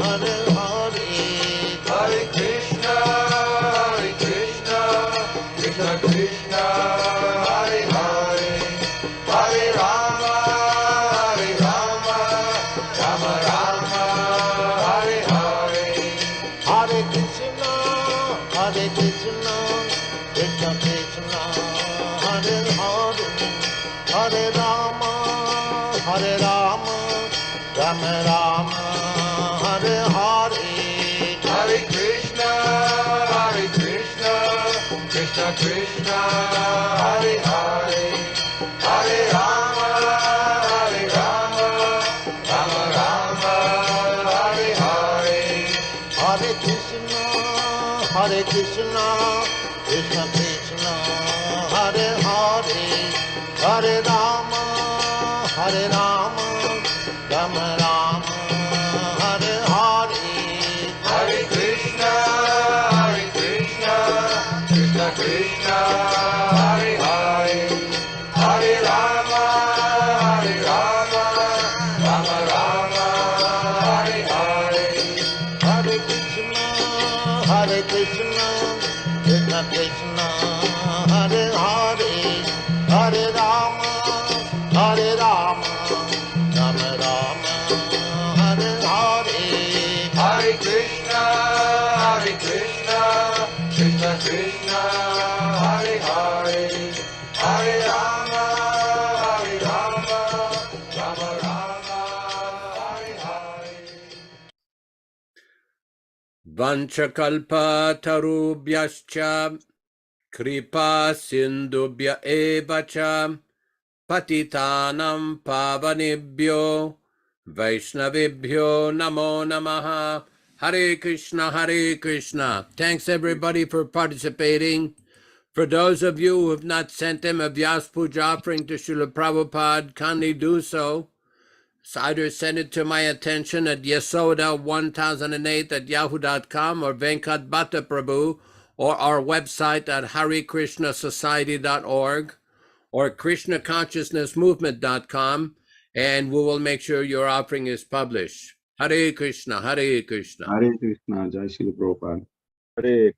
Hare Hare Hare Krishna Krishna Krishna Hare Hare Hare Rama Rama Rama Hare Hare Hare Krishna Krishna Krishna Hare Hare Hare Rama Rama Rama Hare Hare Hare Krishna Krishna Krishna Hare Hare Hare Rama Rama Rama Hare Hare Hare Krishna Krishna Krishna Hare Hare Hare Rama Rama Rama Hare Hare Hare Krishna Krishna Krishna Hare Hare Hare Rama Rama Rama Hare Hare Hare Krishna Krishna Krishna Hare Hare Hare Rama Rama Rama Hare Hare Hare Krishna Krishna Krishna Hare Hare Hare Rama Rama Rama Hare Hare Vanchakalpa tarubhyascha kripa sindubhya evacha patitanam pavanebhyo vaishnavibhyo namo namaha. Hare Krishna, Hare Krishna. Thanks everybody for participating. For those of you who have not sent them a Vyas Puja offering to Śrīla Prabhupada, kindly do so. So either send it to my attention at yasoda1008@yahoo.com or Venkat Bhatta Prabhu, or our website at harekrishnasociety.org or krishnaconsciousnessmovement.com, and we will make sure your offering is published. Hare Krishna, Hare Krishna. Hare Krishna, Jai Śrīla Prabhupada. Hare